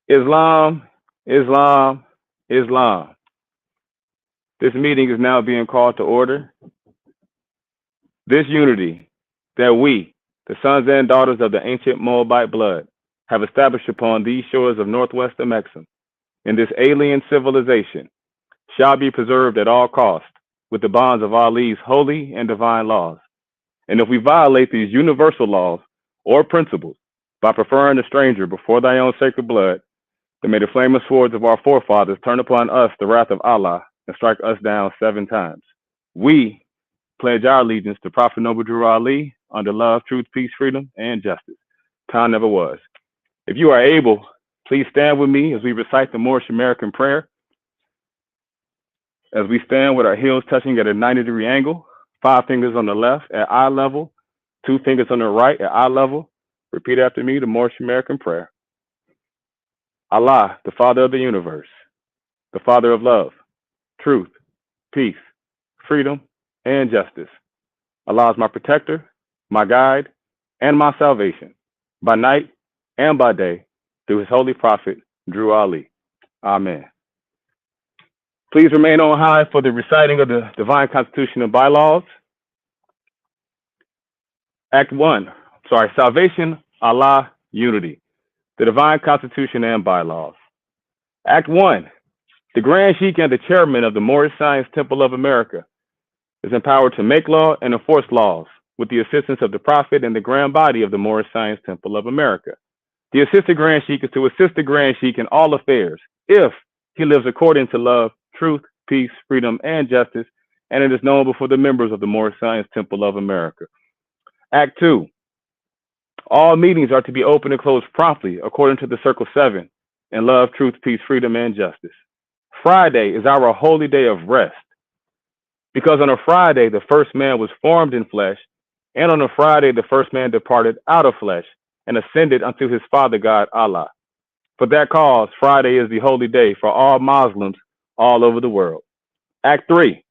Islam, Islam, Islam. This meeting is now being called to order. This unity that we, the sons and daughters of the ancient Moabite blood, have established upon these shores of northwest Amexem in this alien civilization shall be preserved at all costs with the bonds of Ali's holy and divine laws. And if we violate these universal laws or principles by preferring a stranger before thy own sacred blood, then may the flaming swords of our forefathers turn upon us the wrath of Allah and strike us down 7 times. We pledge our allegiance to Prophet Noble Drew Ali under love, truth, peace, freedom, and justice. Time never was. If you are able, please stand with me as we recite the Moorish American prayer. As we stand with our heels touching at a 90-degree angle, 5 fingers on the left at eye level, 2 fingers on the right at eye level. Repeat after me the Moorish American prayer. Allah, the Father of the universe, the Father of love, truth, peace, freedom, and justice. Allah is my protector, my guide, and my salvation, by night and by day, through his holy prophet, Drew Ali. Amen. Please remain on high for the reciting of the Divine Constitution and Bylaws. Act 1, Salvation, Allah, Unity, the Divine Constitution and Bylaws. Act 1, the Grand Sheik and the Chairman of the Moorish Science Temple of America is empowered to make law and enforce laws with the assistance of the Prophet and the Grand Body of the Moorish Science Temple of America. The Assistant Grand Sheik is to assist the Grand Sheik in all affairs if he lives according to love, truth, peace, freedom, and justice, and it is known before the members of the Moorish Science Temple of America. Act 2, all meetings are to be open and closed promptly according to the Circle 7 in love, truth, peace, freedom, and justice. Friday is our holy day of rest because on a Friday, the first man was formed in flesh, and on a Friday, the first man departed out of flesh and ascended unto his Father God, Allah. For that cause, Friday is the holy day for all Muslims all over the world. Act 3,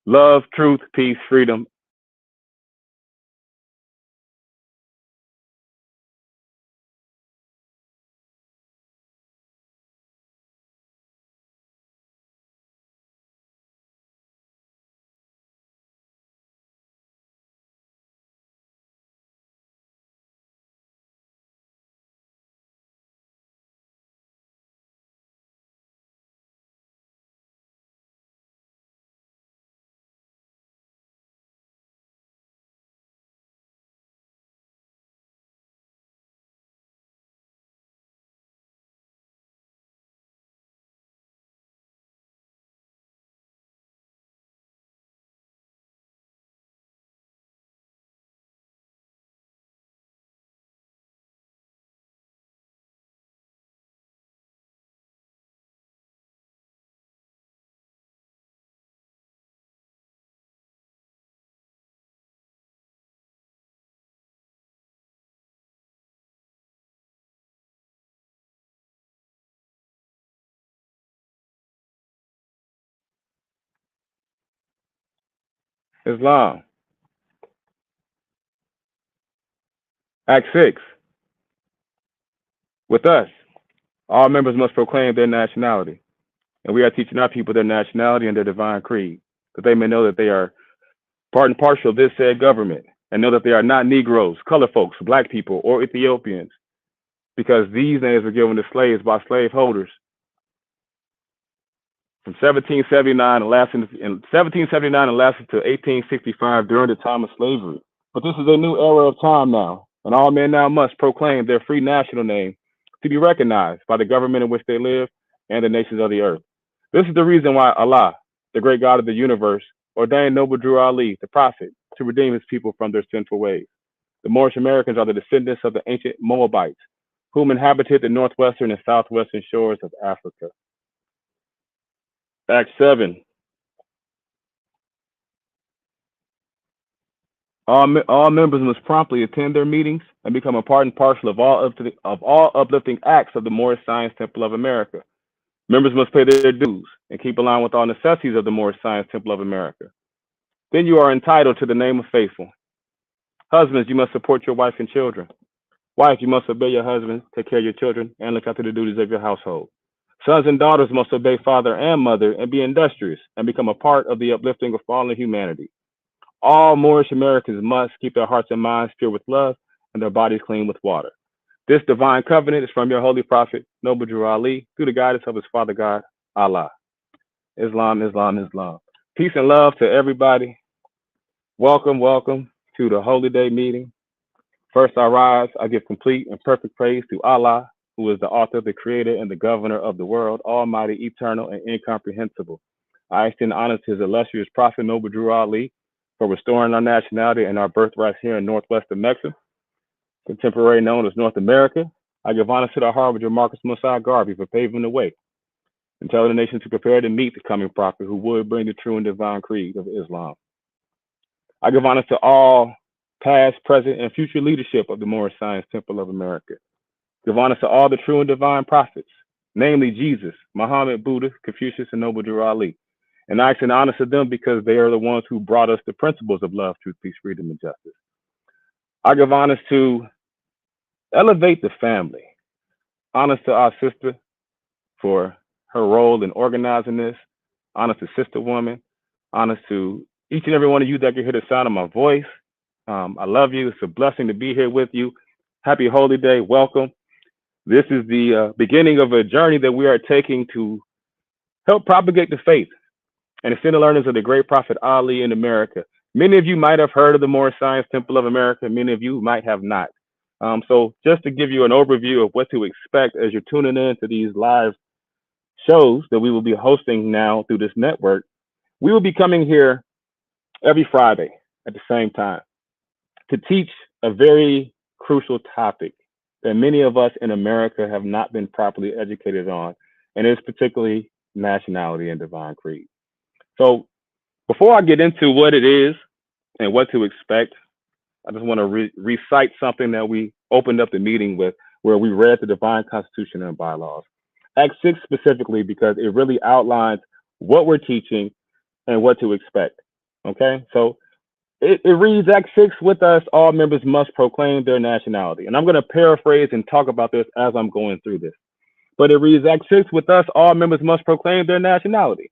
love, truth, peace, freedom, Islam. Act 6, with us, all members must proclaim their nationality, and we are teaching our people their nationality and their divine creed, that they may know that they are part and parcel of this said government, and know that they are not Negroes, color folks, black people, or Ethiopians, because these names were given to slaves by slaveholders from 1779 and lasted to 1865 during the time of slavery. But this is a new era of time now, and all men now must proclaim their free national name to be recognized by the government in which they live and the nations of the earth. This is the reason why Allah, the great God of the universe, ordained Noble Drew Ali, the prophet, to redeem his people from their sinful ways. The Moorish Americans are the descendants of the ancient Moabites, whom inhabited the northwestern and southwestern shores of Africa. Act 7. All members must promptly attend their meetings and become a part and parcel of all uplifting acts of the Moorish Science Temple of America. Members must pay their dues and keep in line with all necessities of the Moorish Science Temple of America. Then you are entitled to the name of faithful. Husbands, you must support your wife and children. Wife, you must obey your husband, take care of your children, and look after the duties of your household. Sons and daughters must obey father and mother and be industrious and become a part of the uplifting of fallen humanity. All Moorish Americans must keep their hearts and minds pure with love and their bodies clean with water. This divine covenant is from your holy prophet, Noble Drew Ali, through the guidance of his father God, Allah. Islam, Islam, Islam. Peace and love to everybody. Welcome, welcome to the Holy Day meeting. First I rise, I give complete and perfect praise to Allah, who is the author, the creator, and the governor of the world, almighty, eternal, and incomprehensible. I extend honor to his illustrious prophet, Noble Drew Ali, for restoring our nationality and our birthrights here in northwest of Mexico, contemporary known as North America. I give honor to the Harbinger Marcus Mosiah Garvey for paving the way and telling the nation to prepare to meet the coming prophet who would bring the true and divine creed of Islam. I give honor to all past, present, and future leadership of the Moorish Science Temple of America. Give honor to all the true and divine prophets, namely Jesus, Muhammad, Buddha, Confucius, and Noble Drew Ali. And I extend honor to them because they are the ones who brought us the principles of love, truth, peace, freedom, and justice. I give honors to elevate the family. Honors to our sister for her role in organizing this. Honors to Sister Woman. Honors to each and every one of you that can hear the sound of my voice. I love you. It's a blessing to be here with you. Happy Holy Day. Welcome. This is the beginning of a journey that we are taking to help propagate the faith and extend the learnings of the great prophet Ali in America. Many of you might have heard of the Moorish Science Temple of America. Many of you might have not. So just to give you an overview of what to expect as you're tuning in to these live shows that we will be hosting now through this network, we will be coming here every Friday at the same time to teach a very crucial topic that many of us in America have not been properly educated on, and it's particularly nationality and divine creed. So before I get into what it is and what to expect, I just want to recite something that we opened up the meeting with, where we read the divine constitution and bylaws. Act 6 specifically, because it really outlines what we're teaching and what to expect. Okay, so it reads, Act 6, with us, all members must proclaim their nationality. And I'm going to paraphrase and talk about this as I'm going through this. But it reads, Act 6, with us, all members must proclaim their nationality.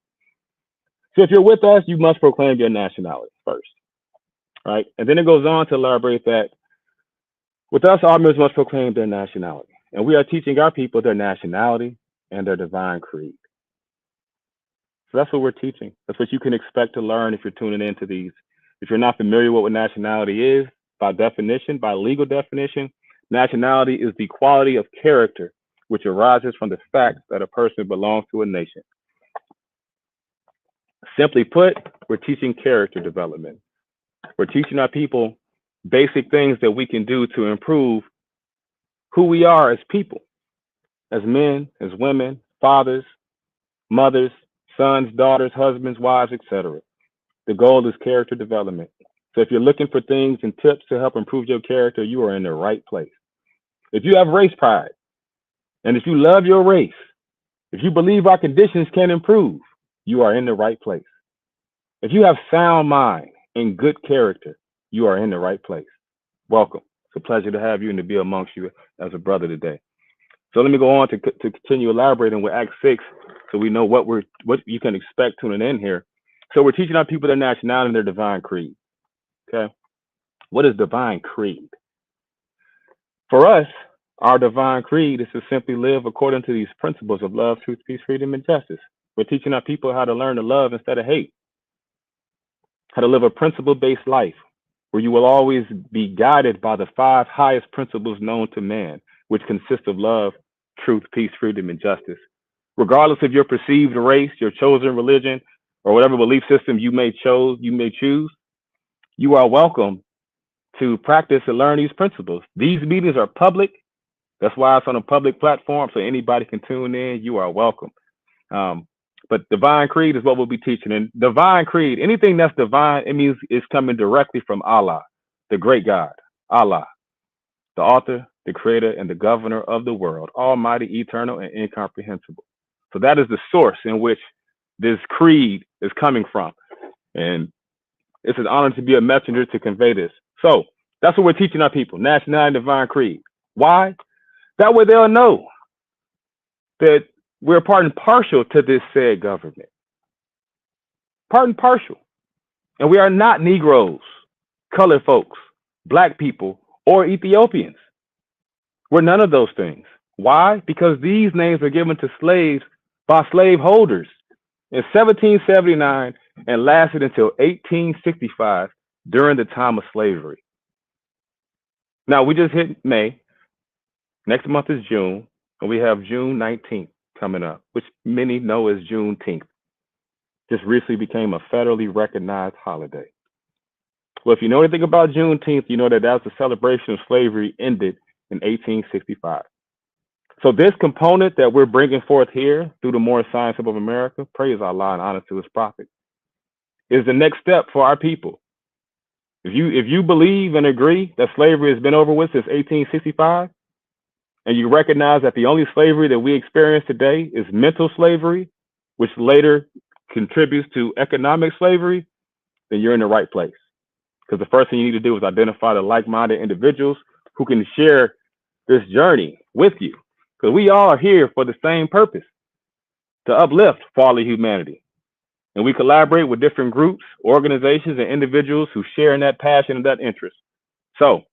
So if you're with us, you must proclaim your nationality first. Right? And then it goes on to elaborate that with us, all members must proclaim their nationality. And we are teaching our people their nationality and their divine creed. So that's what we're teaching. That's what you can expect to learn if you're tuning into these. If you're not familiar with what nationality is, by definition, by legal definition, nationality is the quality of character which arises from the fact that a person belongs to a nation. Simply put, we're teaching character development. We're teaching our people basic things that we can do to improve who we are as people, as men, as women, fathers, mothers, sons, daughters, husbands, wives, etc. The goal is character development. So if you're looking for things and tips to help improve your character, you are in the right place. If you have race pride, and if you love your race, if you believe our conditions can improve, you are in the right place. If you have sound mind and good character, you are in the right place. Welcome. It's a pleasure to have you and to be amongst you as a brother today. So let me go on to continue elaborating with Act 6 so we know what you can expect tuning in here. So we're teaching our people their nationality and their divine creed. Okay. What is divine creed? For us, our divine creed is to simply live according to these principles of love, truth, peace, freedom, and justice. We're teaching our people how to learn to love instead of hate, how to live a principle-based life where you will always be guided by the 5 highest principles known to man, which consist of love, truth, peace, freedom, and justice. Regardless of your perceived race, your chosen religion, or whatever belief system you may choose, you are welcome to practice and learn these principles. These meetings are public. That's why it's on a public platform, so anybody can tune in. You are welcome. But divine creed is what we'll be teaching. And divine creed, anything that's divine, it means it's coming directly from Allah, the great God, Allah, the author, the creator, and the governor of the world, almighty, eternal, and incomprehensible. So that is the source in which this creed is coming from. And it's an honor to be a messenger to convey this. So that's what we're teaching our people, nationality, divine creed. Why? That way they'll know that we're part and partial to this said government. Part and partial. And we are not Negroes, colored folks, black people, or Ethiopians. We're none of those things. Why? Because these names were given to slaves by slaveholders in 1779 and lasted until 1865 during the time of slavery. Now, we just hit May. Next month is June, and we have June 19th coming up, which many know as Juneteenth. Just recently became a federally recognized holiday. Well, if you know anything about Juneteenth, you know that was the celebration of slavery ended in 1865. So this component that we're bringing forth here through the Moorish Science of America, praise Allah and honor to his prophet, is the next step for our people. If you believe and agree that slavery has been over with since 1865, and you recognize that the only slavery that we experience today is mental slavery, which later contributes to economic slavery, then you're in the right place. Because the first thing you need to do is identify the like-minded individuals who can share this journey with you. Because we all are here for the same purpose, to uplift fallen humanity. And we collaborate with different groups, organizations, and individuals who share in that passion and that interest. So,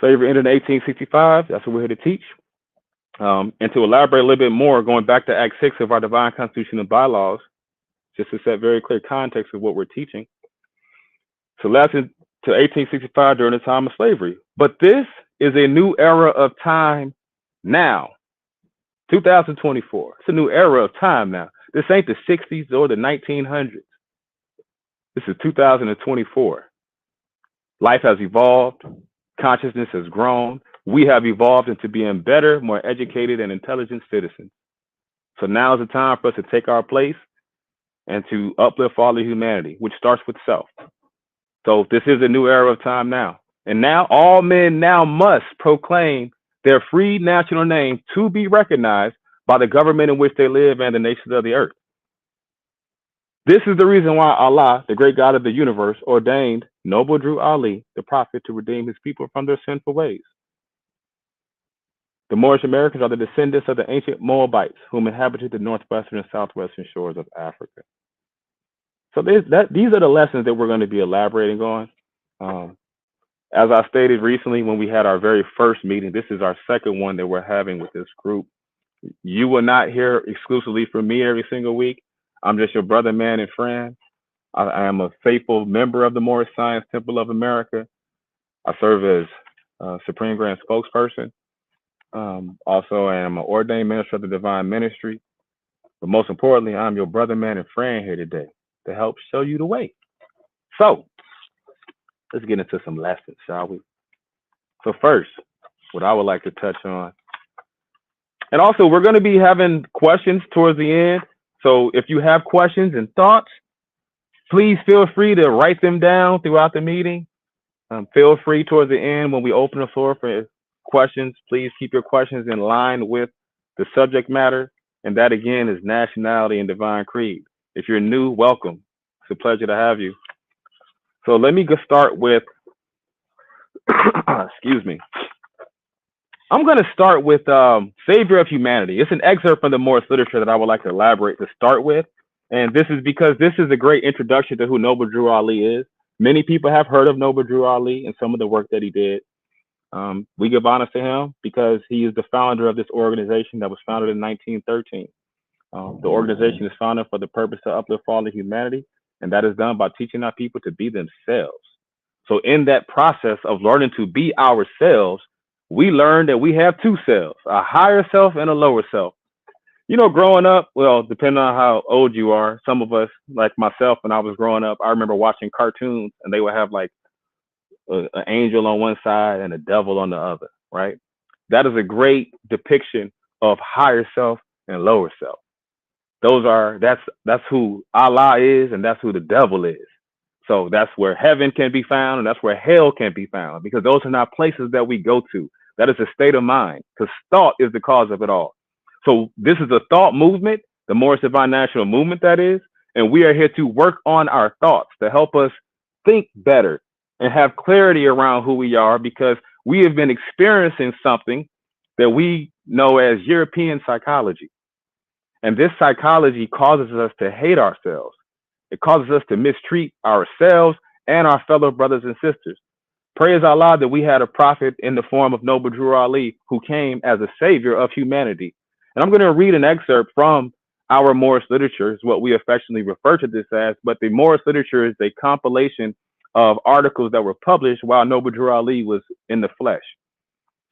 slavery ended in 1865. That's what we're here to teach. And to elaborate a little bit more, going back to Act 6 of our Divine Constitution and Bylaws, just to set very clear context of what we're teaching. So lasted to 1865 during the time of slavery. But this is a new era of time now. 2024. It's a new era of time now. This ain't the 60s or the 1900s. This is 2024. Life has evolved. Consciousness has grown. We have evolved into being better, more educated, and intelligent citizens. So now is the time for us to take our place and to uplift all of humanity, which starts with self. So this is a new era of time now. And now all men now must proclaim their free national name to be recognized by the government in which they live and the nations of the earth. This is the reason why Allah, the great God of the universe, ordained Noble Drew Ali, the prophet, to redeem his people from their sinful ways. The Moorish Americans are the descendants of the ancient Moabites, whom inhabited the northwestern and southwestern shores of Africa. So these are the lessons that we're going to be elaborating on. As I stated recently when we had our very first meeting, this is our second one that we're having with this group. You will not hear exclusively from me every single week. I'm just your brother, man, and friend. I am a faithful member of the Moorish Science Temple of America. I serve as Supreme Grand Spokesperson. Also, I am an ordained minister of the Divine Ministry. But most importantly, I'm your brother, man, and friend here today to help show you the way. So, let's get into some lessons, shall we? So first, what I would like to touch on, and also we're going to be having questions towards the end. So if you have questions and thoughts, please feel free to write them down throughout the meeting. Feel free towards the end when we open the floor for questions. Please keep your questions in line with the subject matter. And that again is nationality and divine creed. If you're new, welcome. It's a pleasure to have you. So let me start with, excuse me. I'm going to start with Savior of Humanity. It's an excerpt from the Moorish literature that I would like to elaborate to start with. And this is because this is a great introduction to who Noble Drew Ali is. Many people have heard of Noble Drew Ali and some of the work that he did. We give honor to him because he is the founder of this organization that was founded in 1913. The organization is founded for the purpose to uplift all of humanity, and that is done by teaching our people to be themselves. So in that process of learning to be ourselves, we learn that we have two selves, a higher self and a lower self. You know, growing up, well, depending on how old you are, some of us, like myself, when I was growing up, I remember watching cartoons and they would have like an angel on one side and a devil on the other, right? That is a great depiction of higher self and lower self. That's who Allah is, and that's who the devil is. So that's where heaven can be found, and that's where hell can be found, because those are not places that we go to. That is a state of mind, because thought is the cause of it all. So this is a thought movement, the Moorish Divine National Movement, that is, and we are here to work on our thoughts to help us think better and have clarity around who we are, because we have been experiencing something that we know as European psychology. And this psychology causes us to hate ourselves. It causes us to mistreat ourselves and our fellow brothers and sisters. Praise Allah that we had a prophet in the form of Noble Drew Ali who came as a savior of humanity. And I'm going to read an excerpt from our Moorish literature, is what we affectionately refer to this as. But the Moorish literature is a compilation of articles that were published while Noble Drew Ali was in the flesh.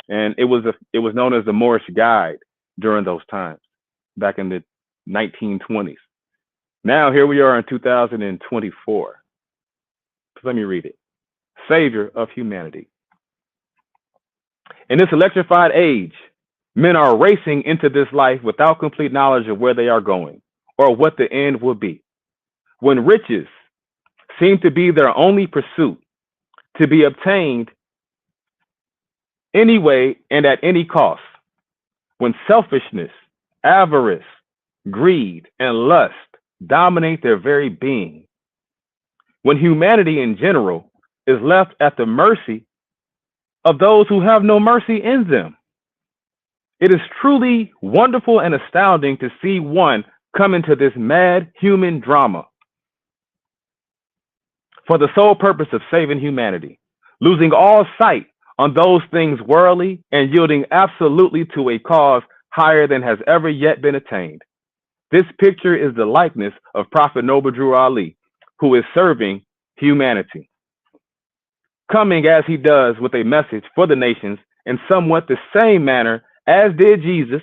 And it was known as the Moorish Guide during those times, back in the 1920s. Now, here we are in 2024. Let me read it. Savior of humanity. In this electrified age, men are racing into this life without complete knowledge of where they are going or what the end will be. When riches seem to be their only pursuit, to be obtained anyway and at any cost. When selfishness, avarice, greed, and lust dominate their very being. When humanity in general is left at the mercy of those who have no mercy in them. It is truly wonderful and astounding to see one come into this mad human drama for the sole purpose of saving humanity, losing all sight on those things worldly and yielding absolutely to a cause higher than has ever yet been attained. This picture is the likeness of Prophet Noble Drew Ali, who is serving humanity, coming as he does with a message for the nations in somewhat the same manner as did Jesus,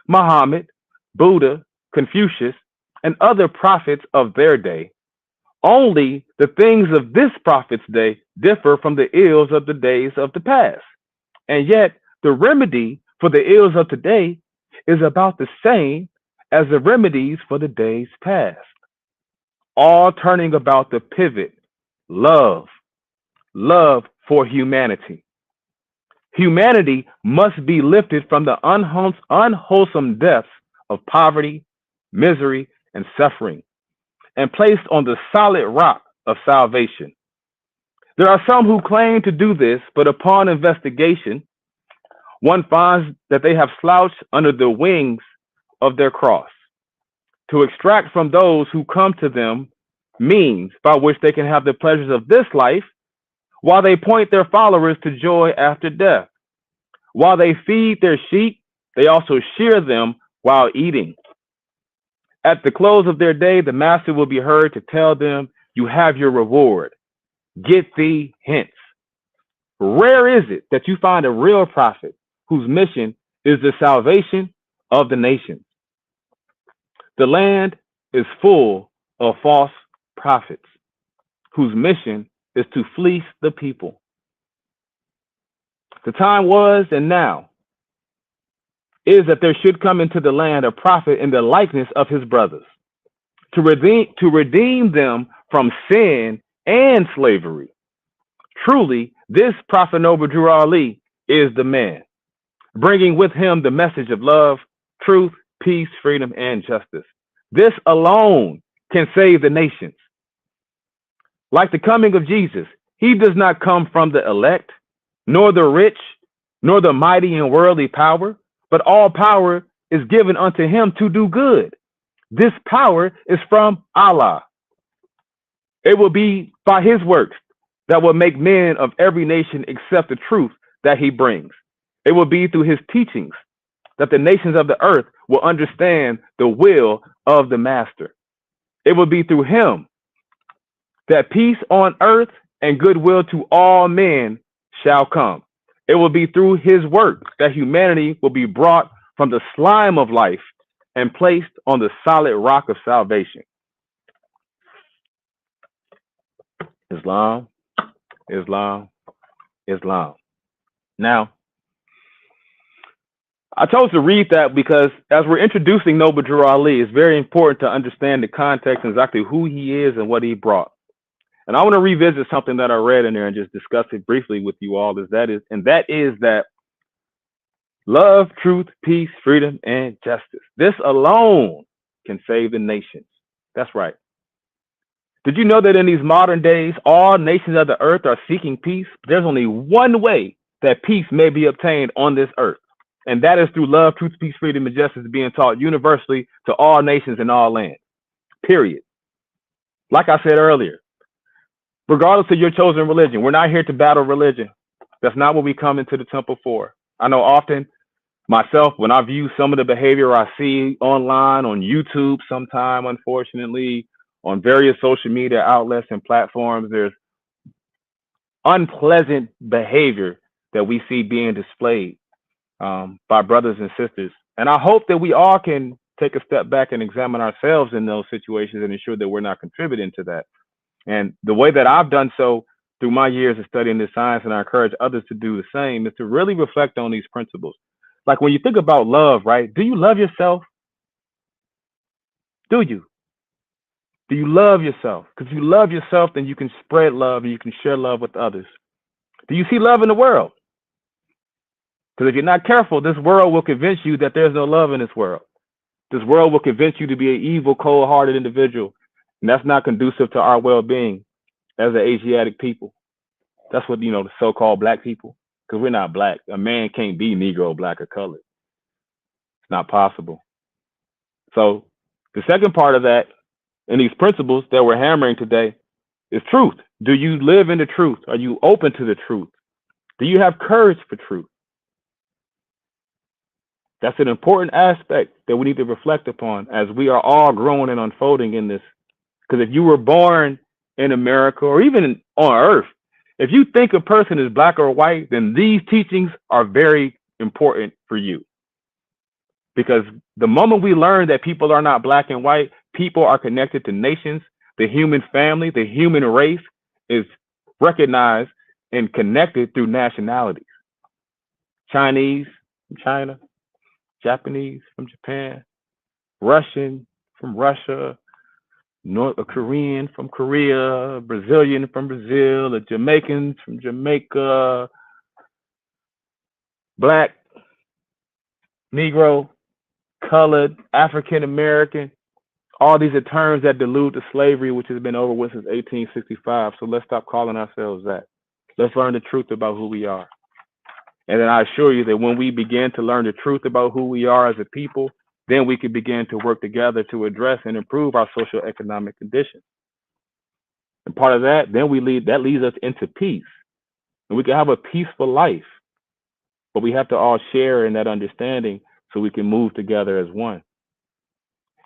Muhammad, Buddha, Confucius, and other prophets of their day. Only the things of this prophet's day differ from the ills of the days of the past. And yet the remedy for the ills of today is about the same as the remedies for the days past. All turning about the pivot, love for humanity. Humanity must be lifted from the unwholesome depths of poverty, misery, and suffering, and placed on the solid rock of salvation. There are some who claim to do this, but upon investigation, one finds that they have slouched under the wings of their cross to extract from those who come to them means by which they can have the pleasures of this life, while they point their followers to joy after death. While they feed their sheep, they also shear them while eating. At the close of their day, the master will be heard to tell them, "You have your reward. Get thee hence." Rare is it that you find a real prophet whose mission is the salvation of the nations. The land is full of false prophets whose mission is to fleece the people. The time was and now is that there should come into the land a prophet in the likeness of his brothers, to redeem them from sin and slavery. Truly, this Prophet Noble Drew Ali is the man, bringing with him the message of love, truth, peace, freedom, and justice. This alone can save the nations. Like the coming of Jesus, he does not come from the elect, nor the rich, nor the mighty in worldly power, but all power is given unto him to do good. This power is from Allah. It will be by his works that will make men of every nation accept the truth that he brings. It will be through his teachings that the nations of the earth will understand the will of the master. It will be through him that peace on earth and goodwill to all men shall come. It will be through his work that humanity will be brought from the slime of life and placed on the solid rock of salvation. Islam, Islam, Islam. Now, I chose to read that because as we're introducing Noble Drew Ali, it's very important to understand the context and exactly who he is and what he brought. And I want to revisit something that I read in there and just discuss it briefly with you all. That is that love, truth, peace, freedom, and justice. This alone can save the nations. That's right. Did you know that in these modern days, all nations of the earth are seeking peace? There's only one way that peace may be obtained on this earth. And that is through love, truth, peace, freedom, and justice being taught universally to all nations and all lands. Period. Like I said earlier, regardless of your chosen religion, we're not here to battle religion. That's not what we come into the temple for. I know often myself, when I view some of the behavior I see online, on YouTube, sometime, unfortunately, on various social media outlets and platforms, there's unpleasant behavior that we see being displayed by brothers and sisters. And I hope that we all can take a step back and examine ourselves in those situations and ensure that we're not contributing to that. And the way that I've done so through my years of studying this science, and I encourage others to do the same, is to really reflect on these principles. Like when you think about love, right? Do you love yourself? Do you? Do you love yourself? Because if you love yourself, then you can spread love and you can share love with others. Do you see love in the world? Because if you're not careful, this world will convince you that there's no love in this world. This world will convince you to be an evil, cold-hearted individual. And that's not conducive to our well-being as an Asiatic people. That's what, the so-called black people, because we're not black. A man can't be Negro, black, or colored. It's not possible. So the second part of that, and these principles that we're hammering today, is truth. Do you live in the truth? Are you open to the truth? Do you have courage for truth? That's an important aspect that we need to reflect upon as we are all growing and unfolding in this. Because if you were born in America or even on Earth, if you think a person is black or white, then these teachings are very important for you. Because the moment we learn that people are not black and white, people are connected to nations, the human family, the human race is recognized and connected through nationalities. Chinese from China, Japanese from Japan, Russian from Russia, North Korean from Korea, Brazilian from Brazil, the Jamaicans from Jamaica, black, Negro, colored, African American. All these are terms that delude to slavery, which has been over with since 1865. So let's stop calling ourselves that. Let's learn the truth about who we are. And then I assure you that when we begin to learn the truth about who we are as a people, then we can begin to work together to address and improve our social economic conditions. And part of that, then that leads us into peace. And we can have a peaceful life, but we have to all share in that understanding so we can move together as one.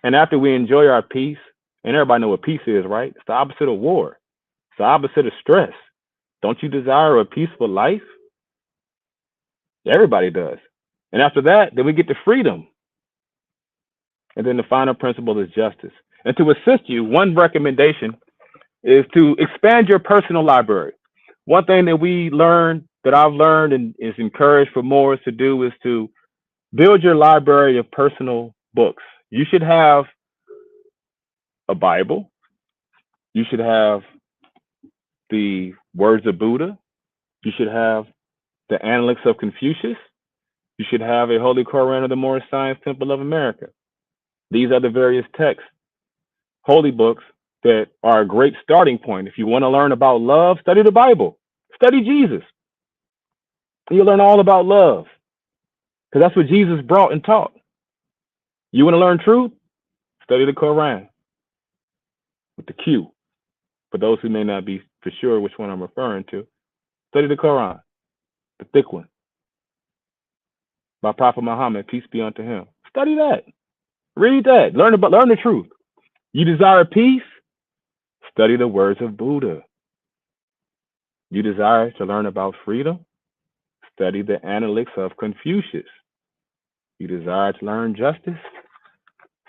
And after we enjoy our peace, and everybody know what peace is, right? It's the opposite of war. It's the opposite of stress. Don't you desire a peaceful life? Everybody does. And after that, then we get to freedom. And then the final principle is justice. And to assist you, one recommendation is to expand your personal library. One thing that I've learned and is encouraged for Moors to do is to build your library of personal books. You should have a Bible. You should have the words of Buddha. You should have the Analects of Confucius. You should have a Holy Koran of the Moorish Science Temple of America. These are the various texts, holy books that are a great starting point. If you want to learn about love, study the Bible. Study Jesus. You'll learn all about love because that's what Jesus brought and taught. You want to learn truth? Study the Koran with the Q. For those who may not be for sure which one I'm referring to, study the Koran, the thick one, by Prophet Muhammad, peace be unto him. Study that. Read that. Learn the truth. You desire peace? Study the words of Buddha. You desire to learn about freedom? Study the Analects of Confucius. You desire to learn justice?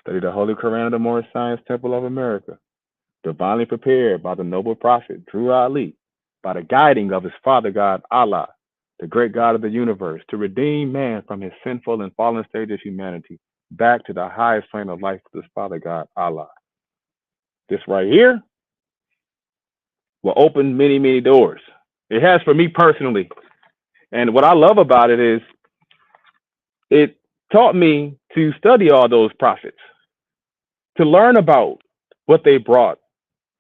Study the Holy Koran of the Moorish Science Temple of America, divinely prepared by the noble prophet Drew Ali, by the guiding of his father God Allah, the great God of the universe, to redeem man from his sinful and fallen state of humanity back to the highest plane of life with his father God Allah. This right here will open many, many doors. It has for me personally. And what I love about it is it taught me to study all those prophets, to learn about what they brought,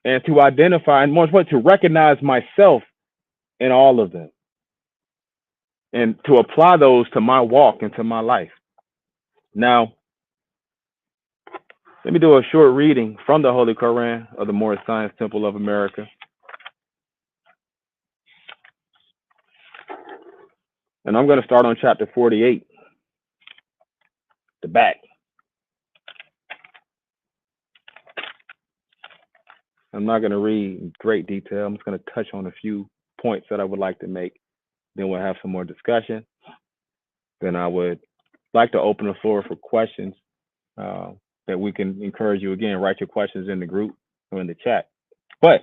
and to identify, and more importantly, to recognize myself in all of them. and to apply those to my walk and to my life. Now, let me do a short reading from the Holy Quran of the Moorish Science Temple of America. And I'm going to start on chapter 48, the back. I'm not going to read in great detail. I'm just going to touch on a few points that I would like to make. Then we'll have some more discussion. Then I would like to open the floor for questions that we can encourage you again. Write your questions in the group or in the chat. But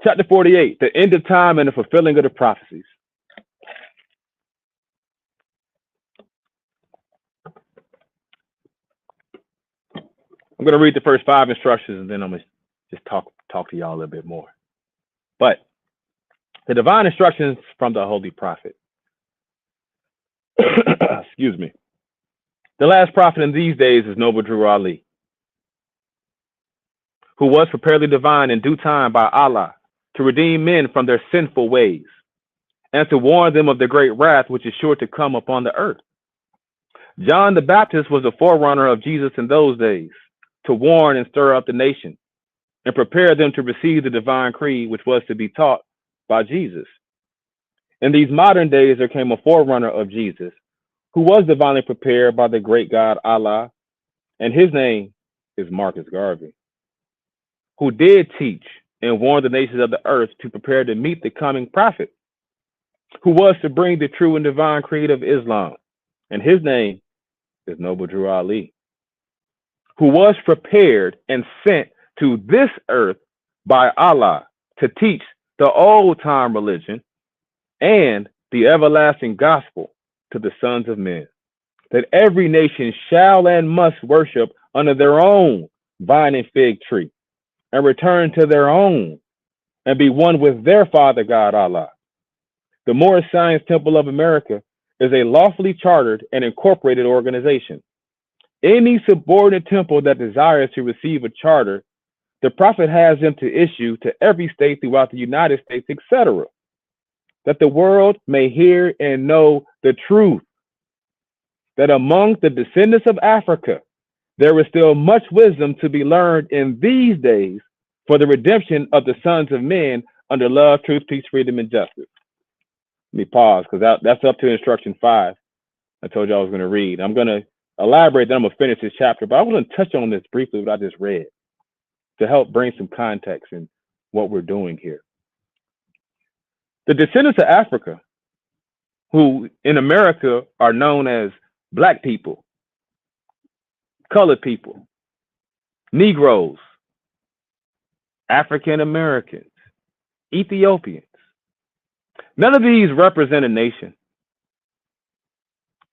chapter 48, the end of time and the fulfilling of the prophecies. I'm going to read the first 5 instructions, and then I'm going to just talk to y'all a little bit more. But the divine instructions from the Holy Prophet. Excuse me. The last prophet in these days is Noble Drew Ali, who was preparedly divine in due time by Allah to redeem men from their sinful ways and to warn them of the great wrath which is sure to come upon the earth. John the Baptist was the forerunner of Jesus in those days, to warn and stir up the nation and prepare them to receive the divine creed which was to be taught by Jesus. In these modern days, there came a forerunner of Jesus who was divinely prepared by the great God Allah, and his name is Marcus Garvey, who did teach and warn the nations of the earth to prepare to meet the coming prophet, who was to bring the true and divine creed of Islam, and his name is Noble Drew Ali, who was prepared and sent to this earth by Allah to teach the old time religion and the everlasting gospel to the sons of men, that every nation shall and must worship under their own vine and fig tree, and return to their own, and be one with their Father God Allah. The Moorish Science Temple of America is a lawfully chartered and incorporated organization. Any subordinate temple that desires to receive a charter, the Prophet has them to issue to every state throughout the United States, etc., that the world may hear and know the truth, that among the descendants of Africa, there is still much wisdom to be learned in these days for the redemption of the sons of men under love, truth, peace, freedom, and justice. Let me pause, because that's up to instruction 5. I told you I was going to read. I'm going to elaborate, then I'm going to finish this chapter, but I want to touch on this briefly, what I just read, to help bring some context in what we're doing here. The descendants of Africa, who in America are known as Black people, colored people, Negroes, African Americans, Ethiopians, none of these represent a nation.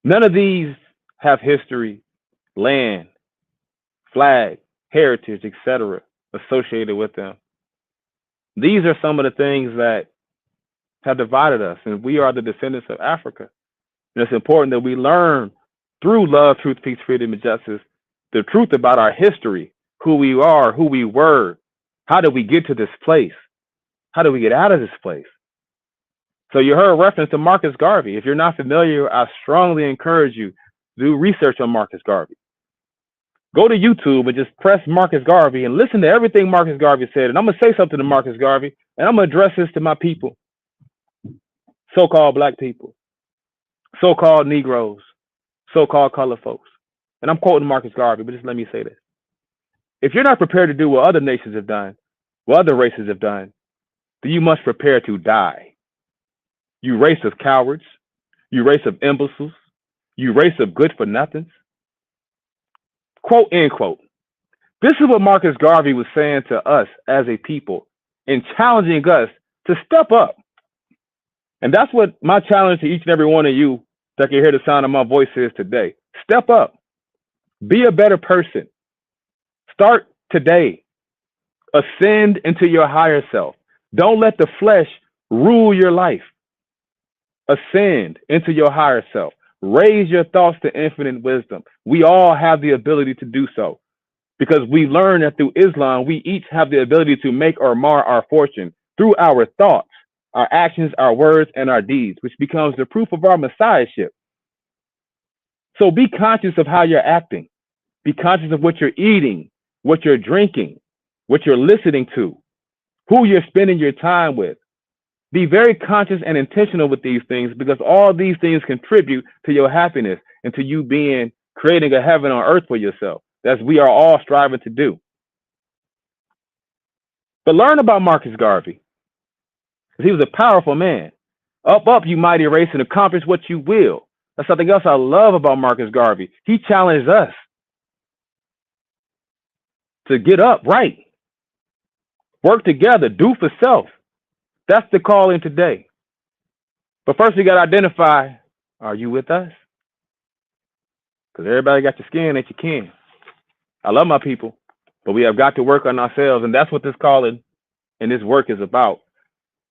None of these have history, land, flag, heritage, etc., associated with them. These are some of the things that have divided us, and we are the descendants of Africa. And it's important that we learn through love, truth, peace, freedom, and justice, the truth about our history, who we are, who we were, how did we get to this place? How do we get out of this place? So you heard a reference to Marcus Garvey. If you're not familiar, I strongly encourage you to do research on Marcus Garvey. Go to YouTube and just press Marcus Garvey and listen to everything Marcus Garvey said. And I'm going to say something to Marcus Garvey, and I'm going to address this to my people, so-called Black people, so-called Negroes, so-called colored folks. And I'm quoting Marcus Garvey, but just let me say this. If you're not prepared to do what other nations have done, what other races have done, then you must prepare to die. You race of cowards, you race of imbeciles, you race of good-for-nothings. Quote, end quote. This is what Marcus Garvey was saying to us as a people and challenging us to step up. And that's what my challenge to each and every one of you that can hear the sound of my voice is today. Step up. Be a better person. Start today. Ascend into your higher self. Don't let the flesh rule your life. Ascend into your higher self. Raise your thoughts to infinite wisdom. We all have the ability to do so, because we learn that through Islam, we each have the ability to make or mar our fortune through our thoughts. our actions, our words, and our deeds, which becomes the proof of our messiahship. So be conscious of how you're acting. Be conscious of what you're eating, what you're drinking, what you're listening to, who you're spending your time with. Be very conscious and intentional with these things, because all these things contribute to your happiness and to you creating a heaven on earth for yourself, as we are all striving to do. But learn about Marcus Garvey, because he was a powerful man. Up, up, you mighty race, and accomplish what you will. That's something else I love about Marcus Garvey. He challenged us to get up, right? Work together, do for self. That's the calling today. But first, we got to identify, are you with us? Because everybody got your skin that you can. I love my people, but we have got to work on ourselves, and that's what this calling and this work is about.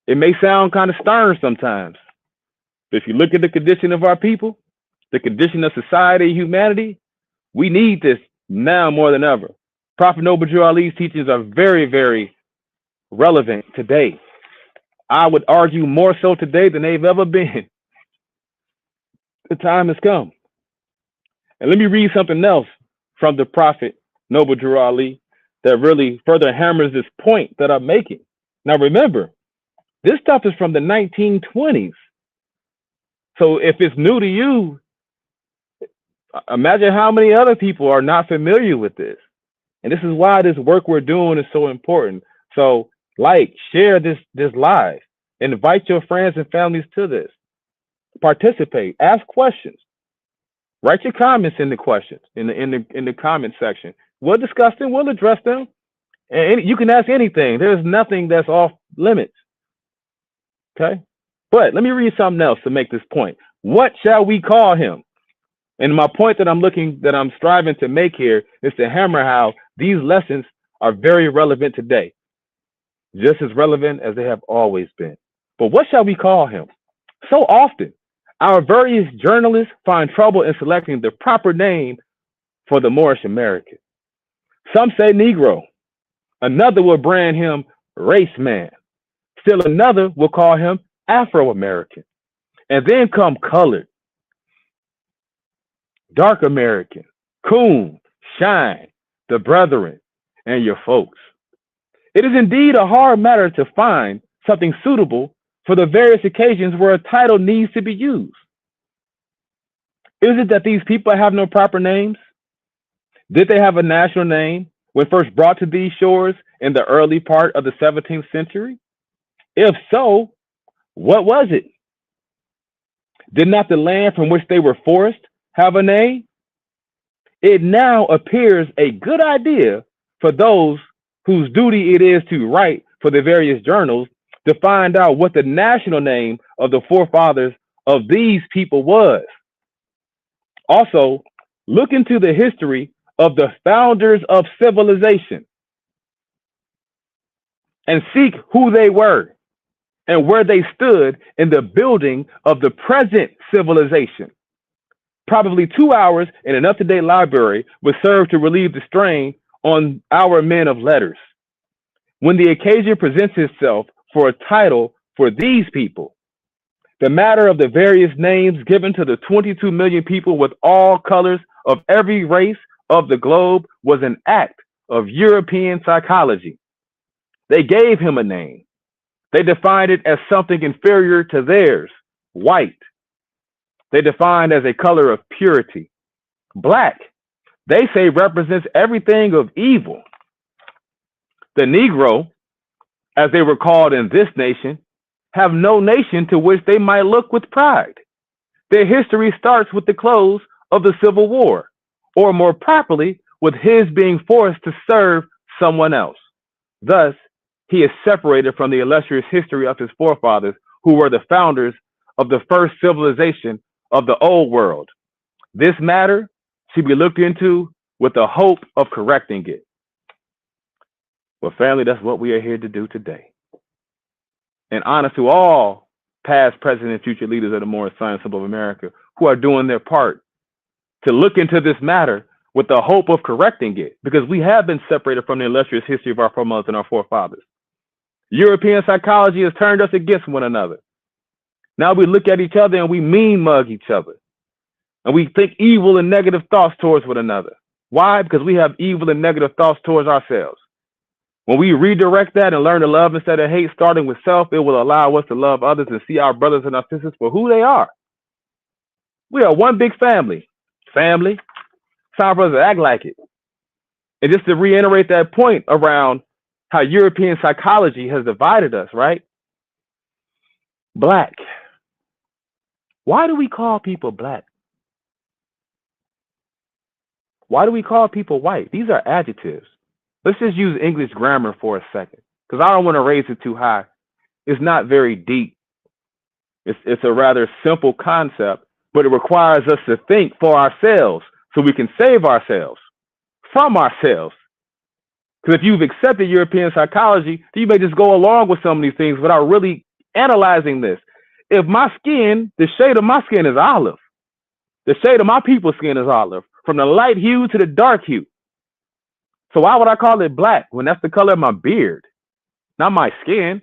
It may sound kind of stern sometimes, but if you look at the condition of our people, the condition of society, humanity, we need this now more than ever. Prophet Noble Drew Ali's teachings are very, very relevant today. I would argue more so today than they've ever been. The time has come. And let me read something else from the Prophet Noble Drew Ali that really further hammers this point that I'm making. Now remember, this stuff is from the 1920s. So if it's new to you, imagine how many other people are not familiar with this. And this is why this work we're doing is so important. So share this live, invite your friends and families to this, participate, ask questions, write your comments in the questions in the comment section. We'll discuss them, we'll address them, and you can ask anything. There's nothing that's off limits. Okay, but let me read something else to make this point. What shall we call him? And my point that I'm striving to make here is to hammer how these lessons are very relevant today, just as relevant as they have always been. But what shall we call him? So often, our various journalists find trouble in selecting the proper name for the Moorish American. Some say Negro. Another will brand him race man. Still another will call him Afro-American. And then come colored, dark American, coon, shine, the brethren, and your folks. It is indeed a hard matter to find something suitable for the various occasions where a title needs to be used. Is it that these people have no proper names? Did they have a national name when first brought to these shores in the early part of the 17th century? If so, what was it? Did not the land from which they were forced have a name? It now appears a good idea for those whose duty it is to write for the various journals to find out what the national name of the forefathers of these people was. Also, look into the history of the founders of civilization and seek who they were and where they stood in the building of the present civilization. Probably 2 hours in an up-to-date library would serve to relieve the strain on our men of letters. When the occasion presents itself for a title for these people, the matter of the various names given to the 22 million people with all colors of every race of the globe was an act of European psychology. They gave him a name. They defined it as something inferior to theirs, white. They defined as a color of purity. Black, they say, represents everything of evil. The Negro, as they were called in this nation, have no nation to which they might look with pride. Their history starts with the close of the Civil War, or more properly, with his being forced to serve someone else. Thus, he is separated from the illustrious history of his forefathers, who were the founders of the first civilization of the old world. This matter should be looked into with the hope of correcting it. Well, family, that's what we are here to do today. And honor to all past, present, and future leaders of the Moorish Science Symbol of America who are doing their part to look into this matter with the hope of correcting it, because we have been separated from the illustrious history of our foremothers and our forefathers. European psychology has turned us against one another. Now we look at each other and we mean mug each other. And we think evil and negative thoughts towards one another. Why? Because we have evil and negative thoughts towards ourselves. When we redirect that and learn to love instead of hate, starting with self, it will allow us to love others and see our brothers and our sisters for who they are. We are one big family. Family. It's time for us to act like it. And just to reiterate that point around how European psychology has divided us, right? Black. Why do we call people black? Why do we call people white? These are adjectives. Let's just use English grammar for a second, because I don't want to raise it too high. It's not very deep. It's a rather simple concept, but it requires us to think for ourselves so we can save ourselves from ourselves. Because if you've accepted European psychology, you may just go along with some of these things without really analyzing this. If my skin, the shade of my skin is olive, the shade of my people's skin is olive, from the light hue to the dark hue. So why would I call it black when that's the color of my beard, not my skin?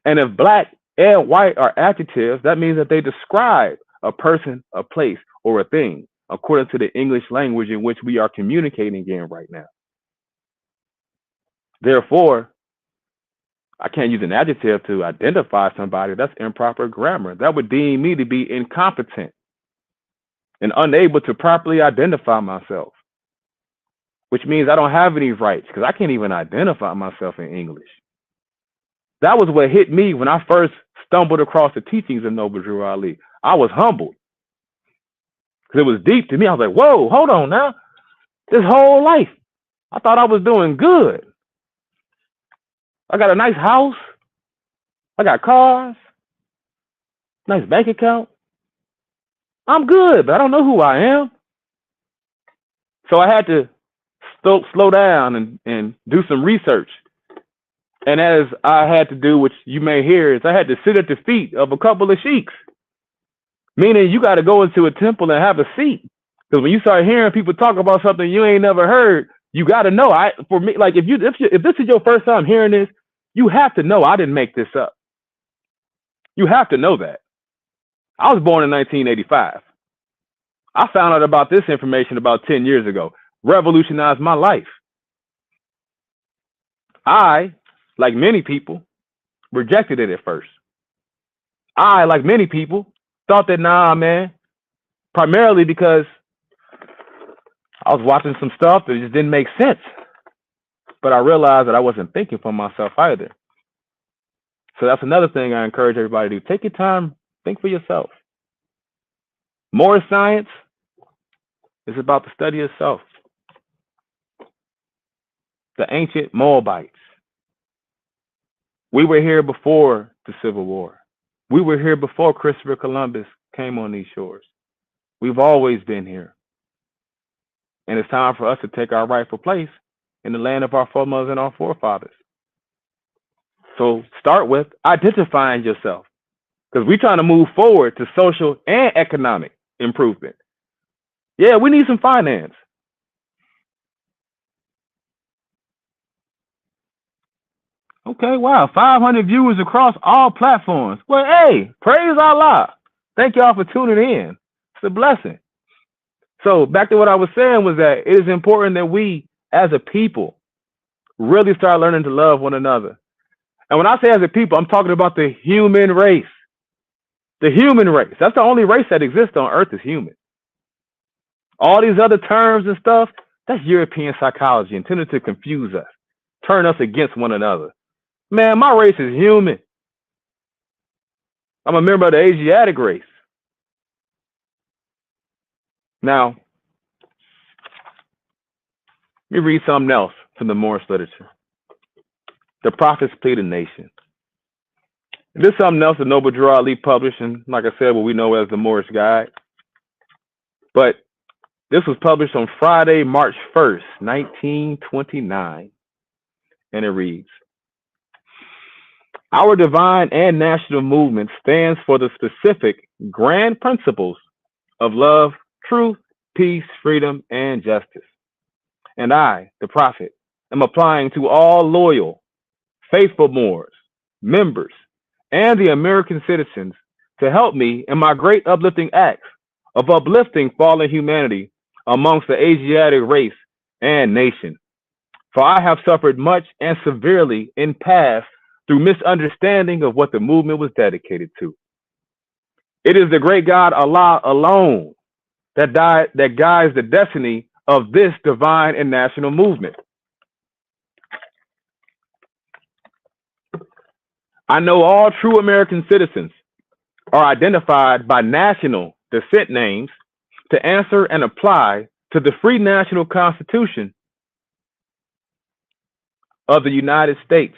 And if black and white are adjectives, that means that they describe a person, a place, or a thing, according to the English language in which we are communicating in right now. Therefore, I can't use an adjective to identify somebody. That's improper grammar. That would deem me to be incompetent and unable to properly identify myself, which means I don't have any rights because I can't even identify myself in English. That was what hit me when I first stumbled across the teachings of Noble Drew Ali. I was humbled because it was deep to me. I was like, whoa, hold on now. This whole life, I thought I was doing good. I got a nice house. I got cars, nice bank account. I'm good, but I don't know who I am. So I had to slow down and do some research. And as I had to do, which you may hear, is I had to sit at the feet of a couple of sheiks. Meaning you got to go into a temple and have a seat. Because when you start hearing people talk about something you ain't never heard, you got to know. For me, like if this is your first time hearing this, you have to know I didn't make this up. You have to know that. I was born in 1985. I found out about this information about 10 years ago. Revolutionized my life. I, like many people, rejected it at first. I, like many people, thought that, nah, man, primarily because I was watching some stuff that just didn't make sense. But I realized that I wasn't thinking for myself either. So that's another thing I encourage everybody to do. Take your time, think for yourself. Moorish science is about the study of self. The ancient Moabites. We were here before the Civil War. We were here before Christopher Columbus came on these shores. We've always been here. And it's time for us to take our rightful place in the land of our foremothers and our forefathers. So start with identifying yourself, because we're trying to move forward to social and economic improvement. Yeah, we need some finance. Okay, wow, 500 viewers across all platforms. Well, hey, praise Allah. Thank y'all for tuning in. It's a blessing. So back to what I was saying was that it is important that we, as a people, really start learning to love one another. And when I say as a people, I'm talking about the human race. The human race. That's the only race that exists on Earth is human. All these other terms and stuff, that's European psychology intended to confuse us, turn us against one another. Man, my race is human. I'm a member of the Asiatic race. Now, let me read something else from the Moorish literature. The Prophets Plead a Nation. And this is something else that Noble Drew Ali published, and like I said, what we know as the Moorish Guide. But this was published on Friday, March 1st, 1929. And it reads, our divine and national movement stands for the specific grand principles of love, truth, peace, freedom, and justice. And I, the prophet, am applying to all loyal, faithful Moors, members, and the American citizens to help me in my great uplifting acts of uplifting fallen humanity amongst the Asiatic race and nation. For I have suffered much and severely in past through misunderstanding of what the movement was dedicated to. It is the great God Allah alone that guides the destiny of this divine and national movement. I know all true American citizens are identified by national descent names to answer and apply to the free national constitution of the United States.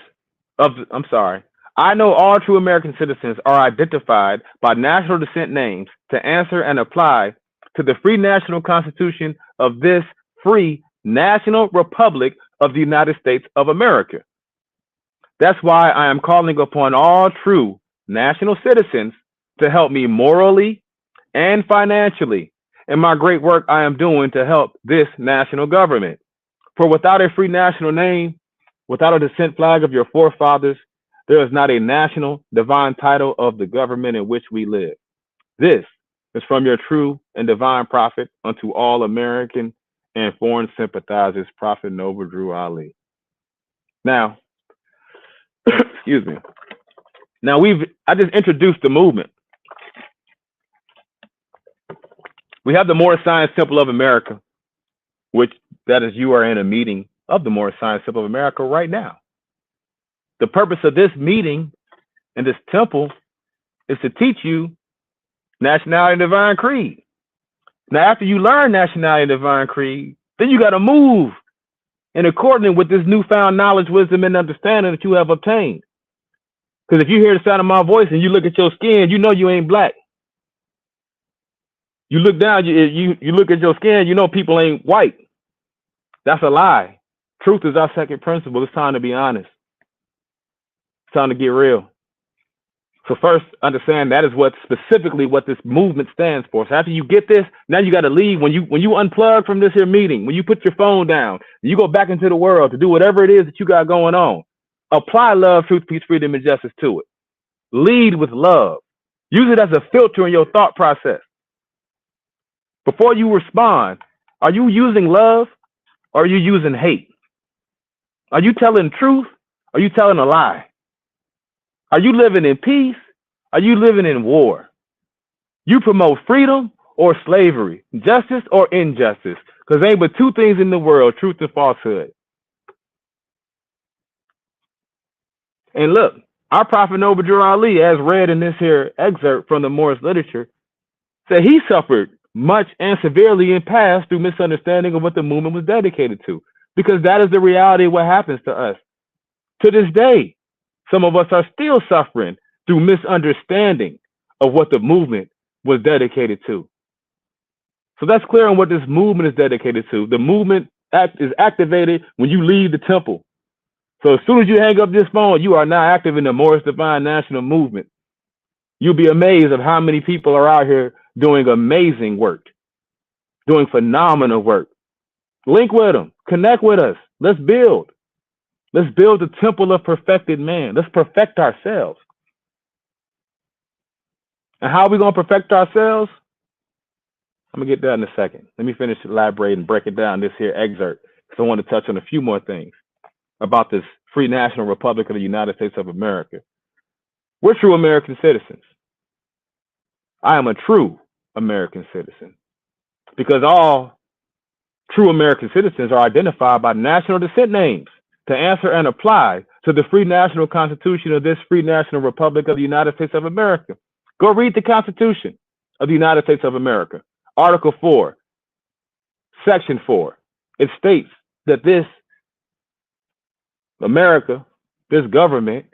I know all true American citizens are identified by national descent names to answer and apply to the free national constitution of this free national republic of the United States of America. That's why I am calling upon all true national citizens to help me morally and financially in my great work I am doing to help this national government. For without a free national name, without a descent flag of your forefathers, there is not a national divine title of the government in which we live. This is from your true and divine prophet unto all American and foreign sympathizers, Prophet Noble Drew Ali. Now, excuse me. Now I just introduced the movement. We have the Moorish Science Temple of America, which that is you are in a meeting of the Moorish Science Temple of America right now. The purpose of this meeting and this temple is to teach you Nationality and Divine Creed. Now, after you learn Nationality and Divine Creed, then you got to move in accordance with this newfound knowledge, wisdom, and understanding that you have obtained. Because if you hear the sound of my voice and you look at your skin, you know you ain't black. You look down, you look at your skin, you know people ain't white. That's a lie. Truth is our second principle. It's time to be honest. It's time to get real. So first, understand that is what specifically what this movement stands for. So after you get this, now you got to leave. When you unplug from this here meeting, when you put your phone down, you go back into the world to do whatever it is that you got going on. Apply love, truth, peace, freedom, and justice to it. Lead with love. Use it as a filter in your thought process. Before you respond, are you using love or are you using hate? Are you telling truth or are you telling a lie? Are you living in peace? Are you living in war? You promote freedom or slavery, justice or injustice, because there ain't but two things in the world, truth and falsehood. And look, our Prophet Noble Drew Ali, as read in this here excerpt from the Moorish literature, said he suffered much and severely in past through misunderstanding of what the movement was dedicated to, because that is the reality of what happens to us. To this day, some of us are still suffering through misunderstanding of what the movement was dedicated to. So that's clear on what this movement is dedicated to. The movement is activated when you leave the temple. So as soon as you hang up this phone, you are now active in the Moorish Divine National Movement. You'll be amazed at how many people are out here doing amazing work, doing phenomenal work. Link with them, connect with us. Let's build. Let's build the temple of perfected man. Let's perfect ourselves. And how are we going to perfect ourselves? I'm going to get that in a second. Let me finish elaborating and break it down this here excerpt, because I want to touch on a few more things about this free national republic of the United States of America. We're true American citizens. I am a true American citizen because all true American citizens are identified by national descent names to answer and apply to the free national constitution of this free national republic of the United States of America. Go read the Constitution of the United States of America. Article 4, Section 4. It states that this America, this government,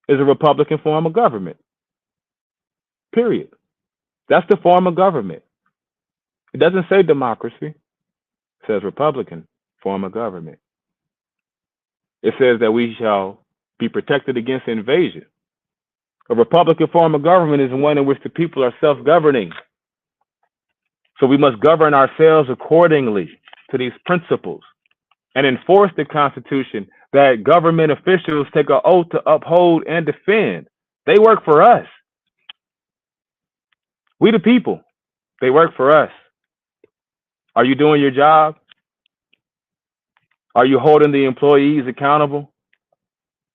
is a Republican form of government. Period. That's the form of government. It doesn't say democracy. It says Republican form of government. It says that we shall be protected against invasion. A Republican form of government is one in which the people are self-governing. So we must govern ourselves accordingly to these principles and enforce the Constitution that government officials take an oath to uphold and defend. They work for us. We the people. They work for us. Are you doing your job? Are you holding the employees accountable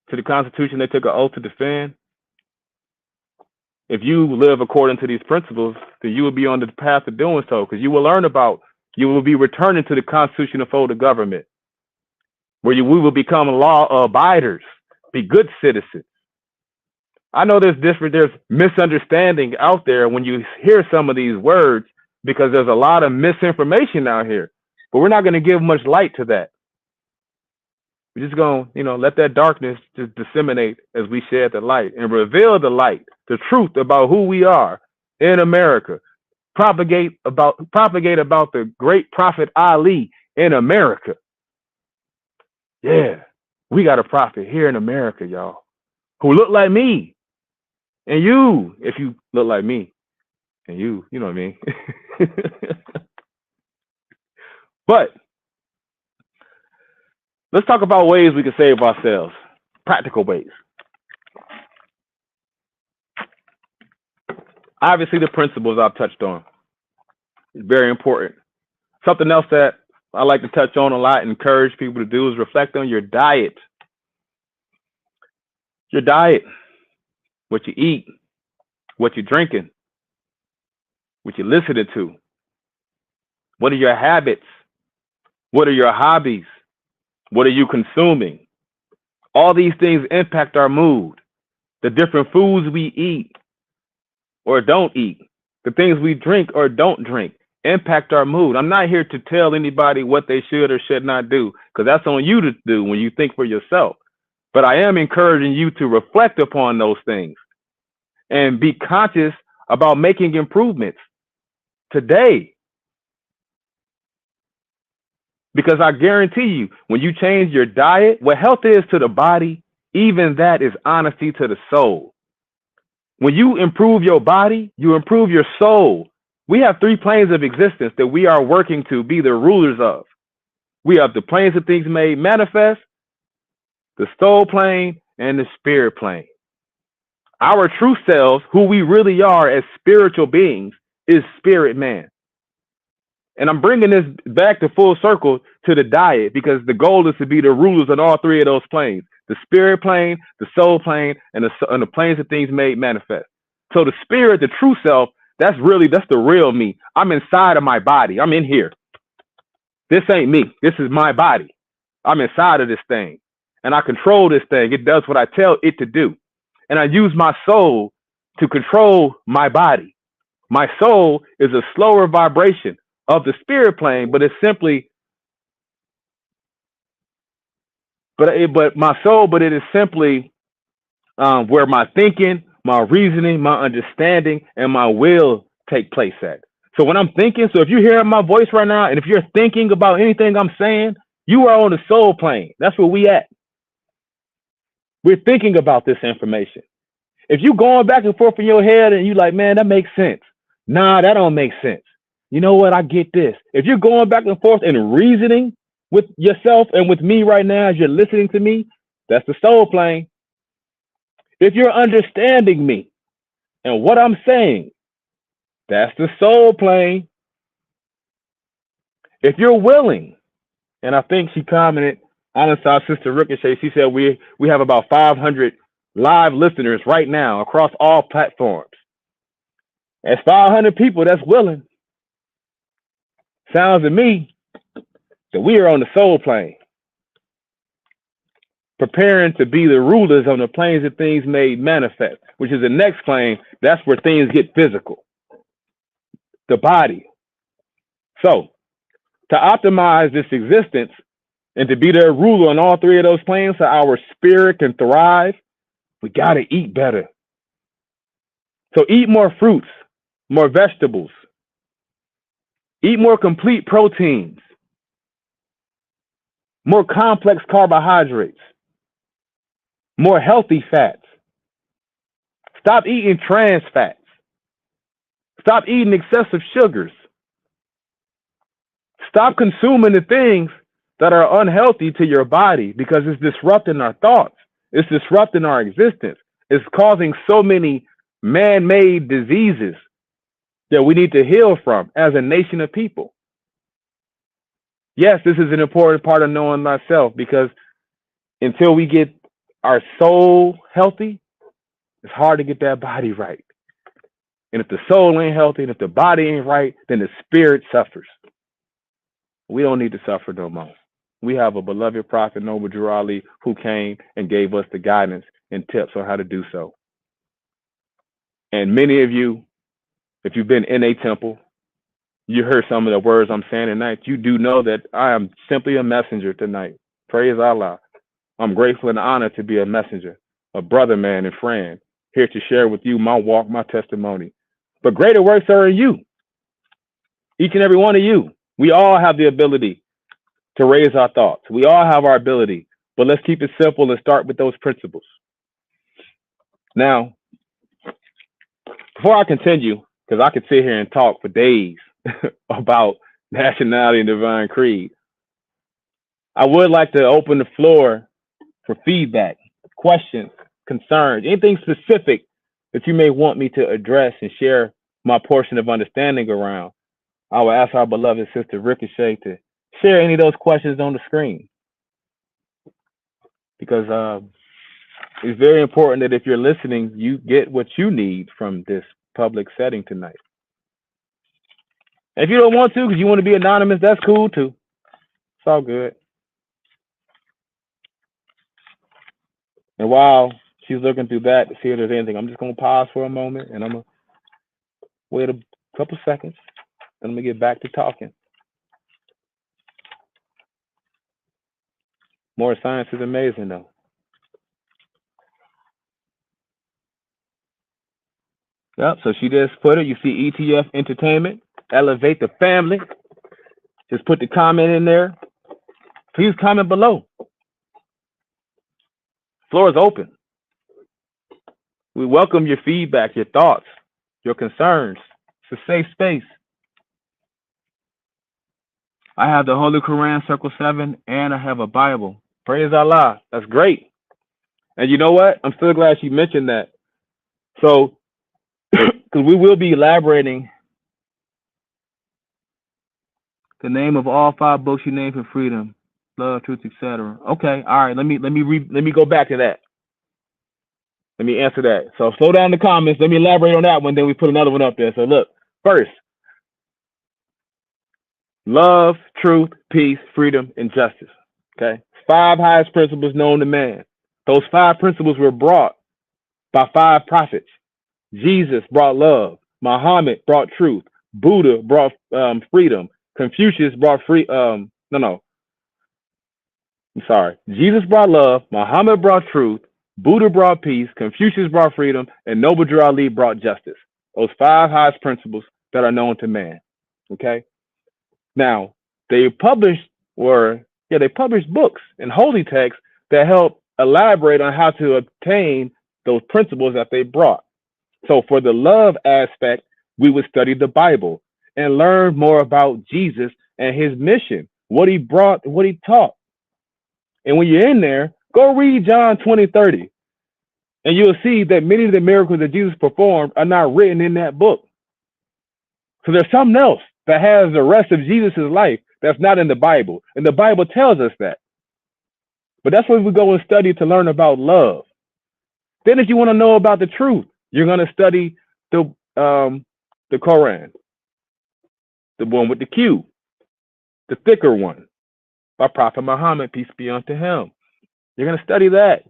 to the Constitution they took an oath to defend? If you live according to these principles, then you will be on the path of doing so, because you will be returning to the constitutional fold of government, where we will become law abiders, be good citizens. I know there's misunderstanding out there when you hear some of these words, because there's a lot of misinformation out here, but we're not going to give much light to that. We're just going to, let that darkness just disseminate as we shed the light and reveal the light, the truth about who we are in America. Propagate about the great prophet Ali in America. Yeah, we got a prophet here in America, y'all, who look like me and you, if you look like me and you know what I mean? But let's talk about ways we can save ourselves, practical ways. Obviously, the principles I've touched on is very important. Something else that I like to touch on a lot and encourage people to do is reflect on your diet. Your diet, what you eat, what you're drinking, what you're listening to. What are your habits? What are your hobbies? What are you consuming? All these things impact our mood. The different foods we eat or don't eat, the things we drink or don't drink, impact our mood. I'm not here to tell anybody what they should or should not do, because that's on you to do when you think for yourself. But I am encouraging you to reflect upon those things and be conscious about making improvements today. Because I guarantee you, when you change your diet, what health is to the body, even that is honesty to the soul. When you improve your body, you improve your soul. We have 3 planes of existence that we are working to be the rulers of. We have the planes of things made manifest, the soul plane, and the spirit plane. Our true selves, who we really are as spiritual beings, is spirit man. And I'm bringing this back to full circle to the diet, because the goal is to be the rulers on all 3 of those planes: the spirit plane, the soul plane, and the planes of things made manifest. So the spirit, the true self, that's the real me. I'm inside of my body. I'm in here. This ain't me. This is my body. I'm inside of this thing, and I control this thing. It does what I tell it to do. And I use my soul to control my body. My soul is a slower vibration of the spirit plane, but it's simply, it is simply where my thinking, my reasoning, my understanding, and my will take place at. So when I'm thinking, so if you hear my voice right now, and if you're thinking about anything I'm saying, you are on the soul plane. That's where we at. We're thinking about this information. If you going back and forth in your head and you like, man, that makes sense. Nah, that don't make sense. You know what? I get this. If you're going back and forth and reasoning with yourself and with me right now as you're listening to me, that's the soul plane. If you're understanding me and what I'm saying, that's the soul plane. If you're willing, and I think she commented, honest, our sister Ricochet, she said we have about 500 live listeners right now across all platforms. That's 500 people that's willing. Sounds to me that we are on the soul plane, preparing to be the rulers on the planes of things made manifest, which is the next plane. That's where things get physical, the body. So to optimize this existence and to be their ruler on all 3 of those planes so our spirit can thrive, we got to eat better. So eat more fruits, more vegetables, eat more complete proteins, more complex carbohydrates, more healthy fats. Stop eating trans fats. Stop eating excessive sugars. Stop consuming the things that are unhealthy to your body because it's disrupting our thoughts. It's disrupting our existence. It's causing so many man-made diseases that we need to heal from as a nation of people. Yes, this is an important part of knowing thyself, because until we get our soul healthy, it's hard to get that body right. And if the soul ain't healthy and if the body ain't right, then the spirit suffers. We don't need to suffer no more. We have a beloved prophet, Noble Drew Ali, who came and gave us the guidance and tips on how to do so. And many of you, if you've been in a temple, you heard some of the words I'm saying tonight. You do know that I am simply a messenger tonight. Praise Allah. I'm grateful and honored to be a messenger, a brother, man, and friend, here to share with you my walk, my testimony. But greater works are in you. Each and every one of you. We all have the ability to raise our thoughts. We all have our ability, but let's keep it simple and start with those principles. Now, before I continue, because I could sit here and talk for days about nationality and divine creed, I would like to open the floor for feedback, questions, concerns, anything specific that you may want me to address and share my portion of understanding around. I will ask our beloved sister Ricochet to share any of those questions on the screen, because it's very important that if you're listening, you get what you need from this public setting tonight. And if you don't want to, because you want to be anonymous, that's cool too. It's all good. And while she's looking through that to see if there's anything, I'm just going to pause for a moment, and I'm going to wait a couple seconds, and I'm going to get back to talking. More science is amazing, though. Yep, so she just put it. You see ETF Entertainment, Elevate the Family. Just put the comment in there. Please comment below. Floor is open. We welcome your feedback, your thoughts, your concerns. It's a safe space. I have the Holy Quran, Circle 7, and I have a Bible. Praise Allah. That's great. And you know what? I'm still glad she mentioned that. So, because we will be elaborating the name of all 5 books you named for freedom, love, truth, etc. Okay, all right. Let me go back to that. Let me answer that. So slow down the comments. Let me elaborate on that one. Then we put another one up there. So look, first, love, truth, peace, freedom, and justice. Okay, 5 highest principles known to man. Those 5 principles were brought by 5 prophets. Jesus brought love. Muhammad brought truth. Buddha brought freedom. Confucius brought Jesus brought love. Muhammad brought truth. Buddha brought peace. Confucius brought freedom. And Noble Drew Ali brought justice. Those 5 highest principles that are known to man. Okay. Now they published books and holy texts that help elaborate on how to obtain those principles that they brought. So for the love aspect, we would study the Bible and learn more about Jesus and his mission, what he brought, what he taught. And when you're in there, go read John 20:30, and you'll see that many of the miracles that Jesus performed are not written in that book. So there's something else that has the rest of Jesus' life that's not in the Bible. And the Bible tells us that. But that's what we go and study to learn about love. Then if you want to know about the truth, you're going to study the Quran, the one with the Q, the thicker one, by Prophet Muhammad, peace be unto him. You're going to study that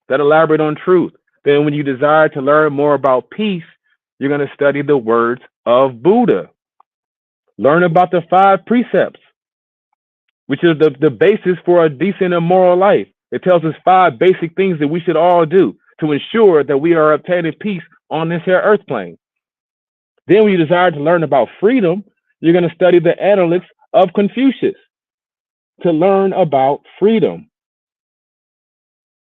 elaborate on truth. Then when you desire to learn more about peace, you're going to study the words of Buddha. Learn about the 5 precepts, which is the basis for a decent and moral life. It tells us 5 basic things that we should all do to ensure that we are obtaining peace on this here earth plane. Then when you desire to learn about freedom, you're going to study the Analects of Confucius to learn about freedom.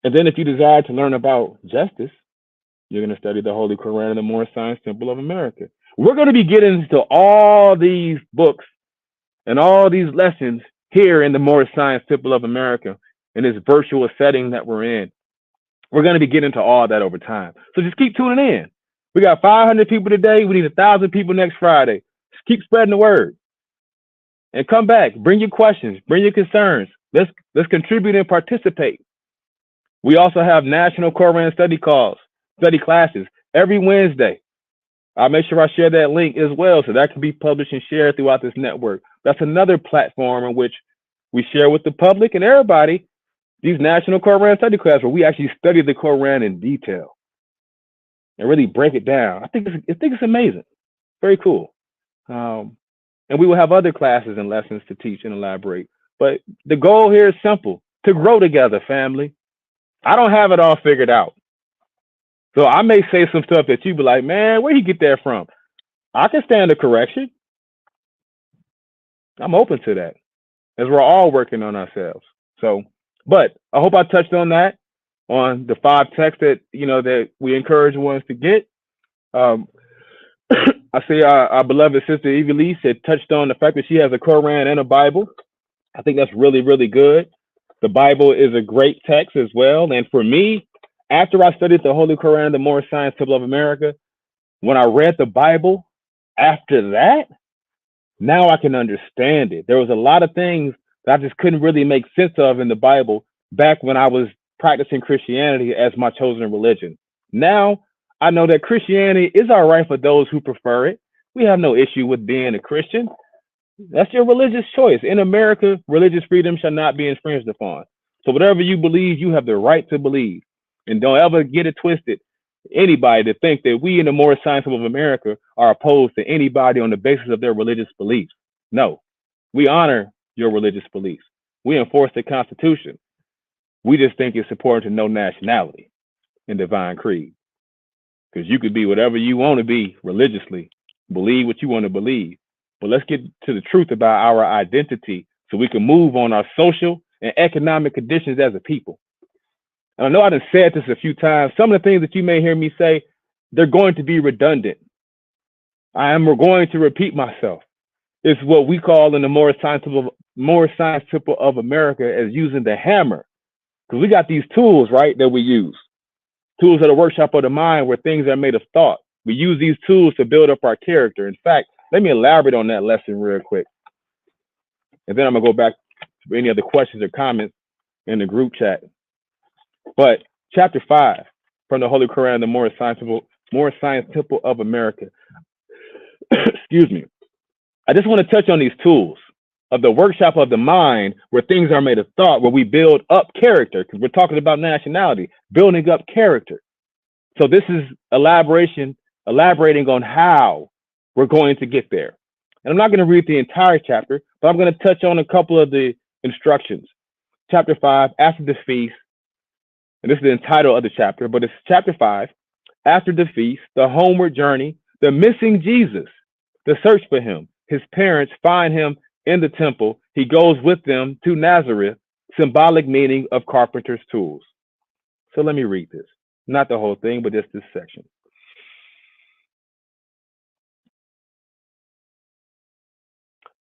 And then if you desire to learn about justice, you're going to study the Holy Quran and the Moorish Science Temple of America. We're going to be getting into all these books and all these lessons here in the Moorish Science Temple of America, in this virtual setting that we're in. We're going to be getting into all that over time. So just keep tuning in. We got 500 people today. We need 1,000 people next Friday. Just keep spreading the word. And come back. Bring your questions. Bring your concerns. Let's contribute and participate. We also have National Quran study classes every Wednesday. I'll make sure I share that link as well, so that can be published and shared throughout this network. That's another platform in which we share with the public and everybody these National Quran study classes where we actually study the Quran in detail and really break it down. I think it's amazing. Very cool. And we will have other classes and lessons to teach and elaborate. But the goal here is simple: to grow together, family. I don't have it all figured out. So I may say some stuff that you be like, man, where'd he get that from? I can stand a correction. I'm open to that, as we're all working on ourselves. So, but I hope I touched on that, on the 5 texts that, that we encourage ones to get. I see our beloved sister Evelise had touched on the fact that she has a Quran and a Bible. I think that's really, really good. The Bible is a great text as well. And for me, after I studied the Holy Quran, the Moorish Science Temple of America, when I read the Bible, after that, now I can understand it. There was a lot of things that I just couldn't really make sense of in the Bible back when I was practicing Christianity as my chosen religion. Now I know that Christianity is all right for those who prefer it. We have no issue with being a Christian. That's your religious choice. In America, religious freedom shall not be infringed upon. So whatever you believe, you have the right to believe. And don't ever get it twisted, anybody, to think that we in the Moorish Science of America are opposed to anybody on the basis of their religious beliefs. No, we honor your religious beliefs. We enforce the Constitution. We just think it's important to know nationality and divine creed. Because you could be whatever you want to be religiously, believe what you want to believe. But let's get to the truth about our identity so we can move on our social and economic conditions as a people. And I know I've said this a few times. Some of the things that you may hear me say, they're going to be redundant. I am going to repeat myself. It's what we call in the Moorish Science Temple of America as using the hammer. Because we got these tools, right, that we use. Tools of the workshop of the mind where things are made of thought. We use these tools to build up our character. In fact, let me elaborate on that lesson real quick. And then I'm going to go back to any other questions or comments in the group chat. But chapter 5 from the Holy Quran, the Moorish Science Temple of America. Excuse me. I just want to touch on these tools of the workshop of the mind where things are made of thought, where we build up character, because we're talking about nationality, building up character. So this is elaborating on how we're going to get there. And I'm not going to read the entire chapter, but I'm going to touch on a couple of the instructions. Chapter 5, after the feast, and this is the title of the chapter, but it's chapter 5, after the feast, the homeward journey, the missing Jesus, the search for him. His parents find him in the temple. He goes with them to Nazareth, symbolic meaning of carpenter's tools. So let me read this. Not the whole thing, but just this section.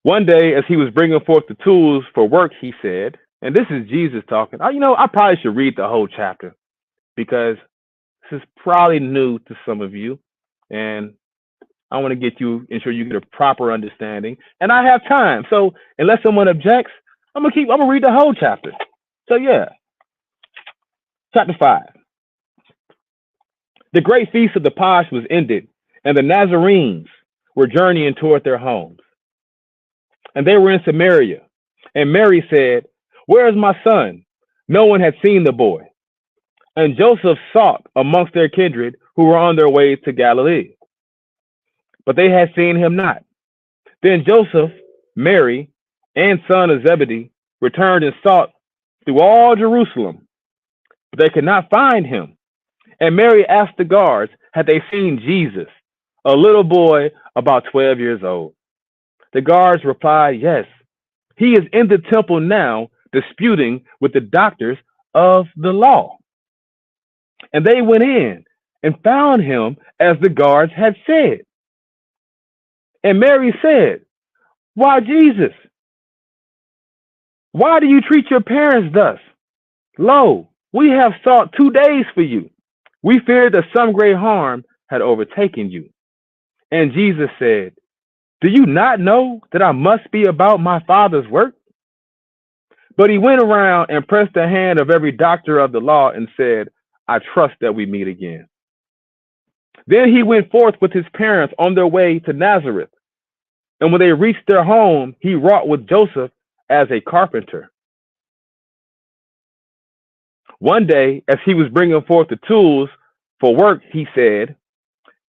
One day, as he was bringing forth the tools for work, he said, and this is Jesus talking. I probably should read the whole chapter because this is probably new to some of you. And I want to ensure you get a proper understanding. And I have time. So unless someone objects, I'm going to read the whole chapter. So yeah. Chapter 5. The great feast of the Pasch was ended, and the Nazarenes were journeying toward their homes. And they were in Samaria. And Mary said, "Where is my son?" No one had seen the boy. And Joseph sought amongst their kindred who were on their way to Galilee. But they had seen him not. Then Joseph, Mary, and son of Zebedee returned and sought through all Jerusalem, but they could not find him. And Mary asked the guards, had they seen Jesus, a little boy about 12 years old? The guards replied, yes, he is in the temple now, disputing with the doctors of the law. And they went in and found him as the guards had said. And Mary said, why Jesus? Why do you treat your parents thus? Lo, we have sought 2 days for you. We feared that some great harm had overtaken you. And Jesus said, do you not know that I must be about my Father's work? But he went around and pressed the hand of every doctor of the law and said, I trust that we meet again. Then he went forth with his parents on their way to Nazareth. And when they reached their home, he wrought with Joseph as a carpenter. One day, as he was bringing forth the tools for work, he said,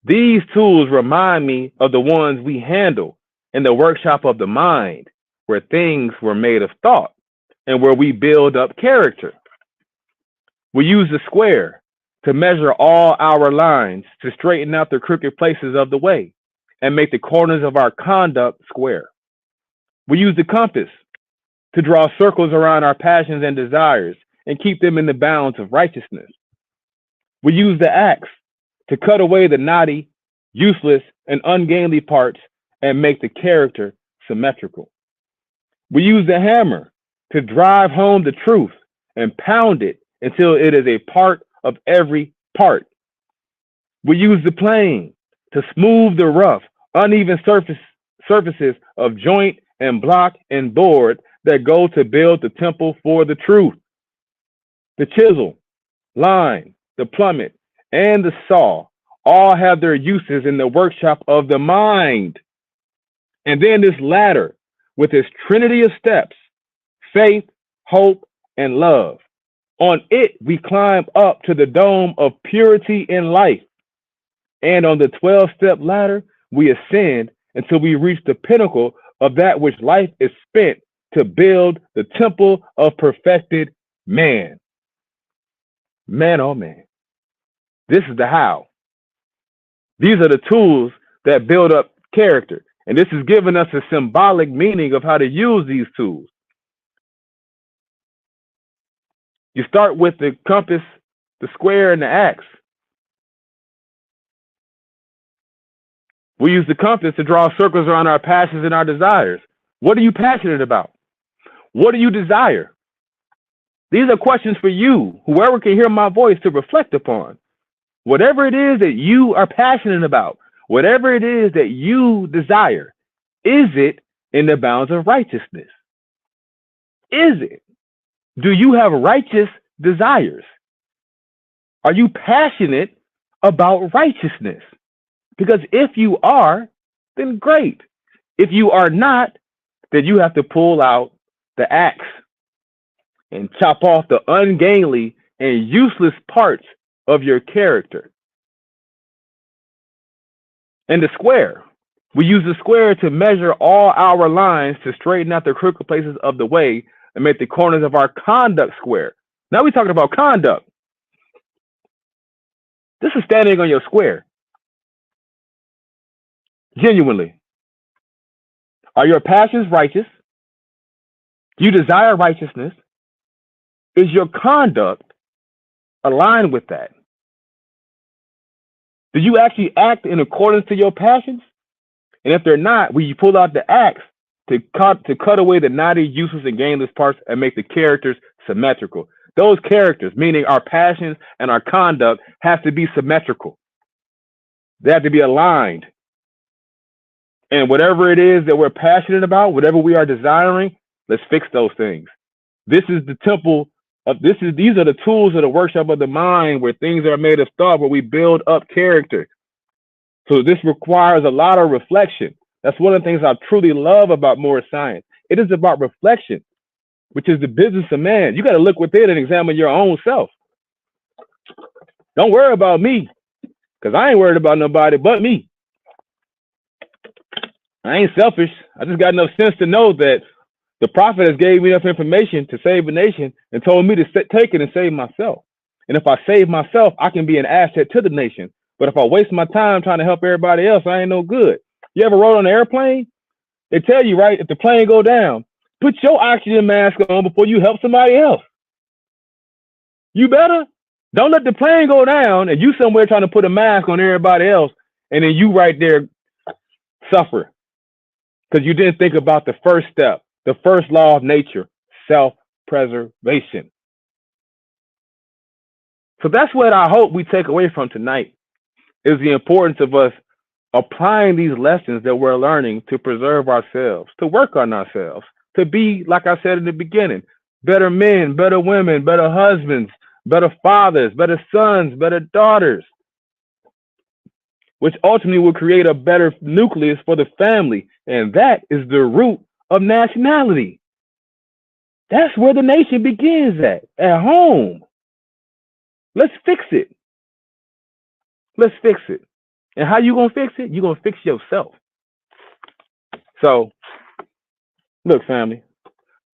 these tools remind me of the ones we handle in the workshop of the mind, where things were made of thought and where we build up character. We use the square to measure all our lines, to straighten out the crooked places of the way and make the corners of our conduct square. We use the compass to draw circles around our passions and desires and keep them in the bounds of righteousness. We use the axe to cut away the knotty, useless, and ungainly parts and make the character symmetrical. We use the hammer to drive home the truth and pound it until it is a part of every part. We use the plane to smooth the rough, uneven surfaces of joint and block and board that go to build the temple for the truth. The chisel, line, the plummet, and the saw all have their uses in the workshop of the mind. And then this ladder with its trinity of steps, faith, hope, and love. On it, we climb up to the dome of purity in life. And on the 12-step ladder, we ascend until we reach the pinnacle of that which life is spent to build the temple of perfected man. Man, oh man. This is the how. These are the tools that build up character. And this is giving us a symbolic meaning of how to use these tools. You start with the compass, the square, and the axe. We use the compass to draw circles around our passions and our desires. What are you passionate about? What do you desire? These are questions for you, whoever can hear my voice, to reflect upon. Whatever it is that you are passionate about, whatever it is that you desire, is it in the bounds of righteousness? Is it? Do you have righteous desires? Are you passionate about righteousness? Because if you are, then great. If you are not, then you have to pull out the axe and chop off the ungainly and useless parts of your character. And the square. We use the square to measure all our lines to straighten out the crooked places of the way and make the corners of our conduct square. Now we're talking about conduct. This is standing on your square. Genuinely. Are your passions righteous? Do you desire righteousness? Is your conduct aligned with that? Do you actually act in accordance to your passions? And if they're not, will you pull out the axe to cut away the knotty, useless, and gainless parts and make the characters symmetrical? Those characters, meaning our passions and our conduct, have to be symmetrical. They have to be aligned. And whatever it is that we're passionate about, whatever we are desiring, let's fix those things. This is the temple of these are the tools of the workshop of the mind, where things are made of thought, where we build up character. So this requires a lot of reflection. That's one of the things I truly love about Moorish science. It is about reflection, which is the business of man. You got to look within and examine your own self. Don't worry about me, because I ain't worried about nobody but me. I ain't selfish. I just got enough sense to know that the prophet has gave me enough information to save a nation and told me to take it and save myself. And if I save myself, I can be an asset to the nation. But if I waste my time trying to help everybody else, I ain't no good. You ever rode on an airplane? They tell you, right, if the plane go down, put your oxygen mask on before you help somebody else. You better. Don't let the plane go down and you somewhere trying to put a mask on everybody else, and then you right there suffer because you didn't think about the first step, the first law of nature, self-preservation. So that's what I hope we take away from tonight, is the importance of us applying these lessons that we're learning to preserve ourselves, to work on ourselves, to be, like I said in the beginning, better men, better women, better husbands, better fathers, better sons, better daughters, which ultimately will create a better nucleus for the family. And that is the root of nationality. That's where the nation begins at home. Let's fix it. Let's fix it. And how you gonna fix it? You're gonna fix yourself. So, look, family,